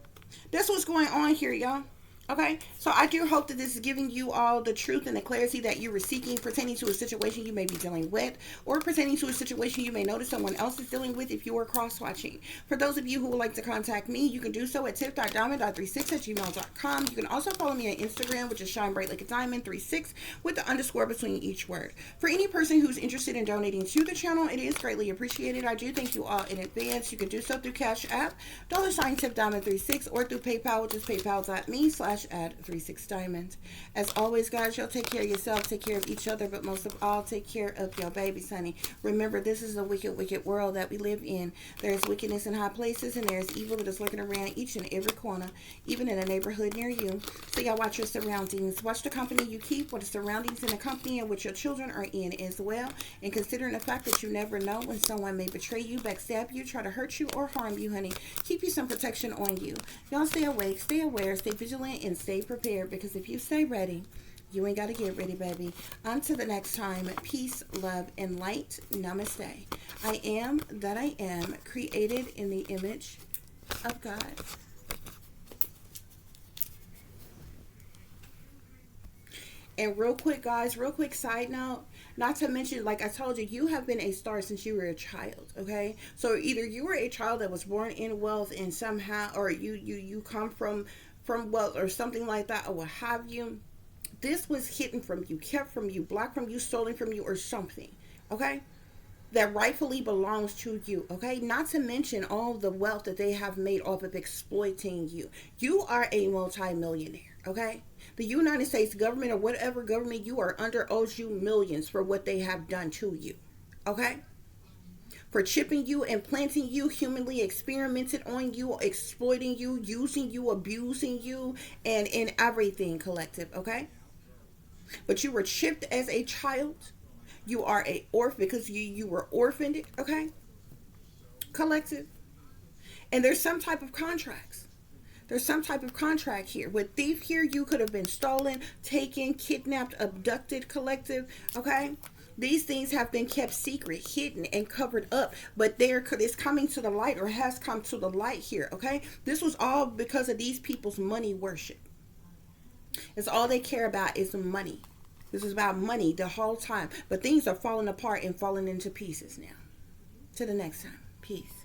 That's what's going on here, y'all. Okay, so I do hope that this is giving you all the truth and the clarity that you were seeking pertaining to a situation you may be dealing with, or pertaining to a situation you may notice someone else is dealing with if you are cross-watching. For those of you who would like to contact me, you can do so at tip.diamond.36@gmail.com. You can also follow me on Instagram, which is shine bright like a diamond 36 with the underscore between each word. For any person who's interested in donating to the channel, it is greatly appreciated. I do thank you all in advance. You can do so through Cash App, $tip diamond 36, or through PayPal, which is paypal.me/add36diamond. As always, guys, y'all take care of yourself, take care of each other, but most of all, take care of your babies, honey. Remember, this is a wicked, wicked world that we live in. There's wickedness in high places, and there's evil that is lurking around each and every corner, even in a neighborhood near you. So y'all watch your surroundings. Watch the company you keep, what the surroundings and the company in which your children are in as well. And considering the fact that you never know when someone may betray you, backstab you, try to hurt you, or harm you, honey. Keep you some protection on you. Y'all stay awake, stay aware, stay vigilant, and stay prepared, because if you stay ready, you ain't got to get ready, baby. Until the next time, peace, love, and light. Namaste. I am that I am, created in the image of God. And real quick, guys, real quick side note, not to mention, like I told you, you have been a star since you were a child, okay? So either you were a child that was born in wealth and somehow, or you come from wealth or something like that, or what have you. This was hidden from you, kept from you, blocked from you, stolen from you, or something, okay? That rightfully belongs to you, okay? Not to mention all the wealth that they have made off of exploiting you. You are a multimillionaire, okay? The United States government, or whatever government you are under, owes you millions for what they have done to you, okay? For chipping you, implanting you, humanly experimented on you, exploiting you, using you, abusing you, and in everything, collective, okay? But you were chipped as a child. You are a orphan because you were orphaned, okay? Collective. And there's some type of contracts. There's some type of contract here. With thief here, you could have been stolen, taken, kidnapped, abducted, collective, okay? These things have been kept secret, hidden, and covered up, but it's coming to the light, or has come to the light here, okay? This was all because of these people's money worship. It's all they care about is money. This is about money the whole time. But things are falling apart and falling into pieces now. Till the next time. Peace.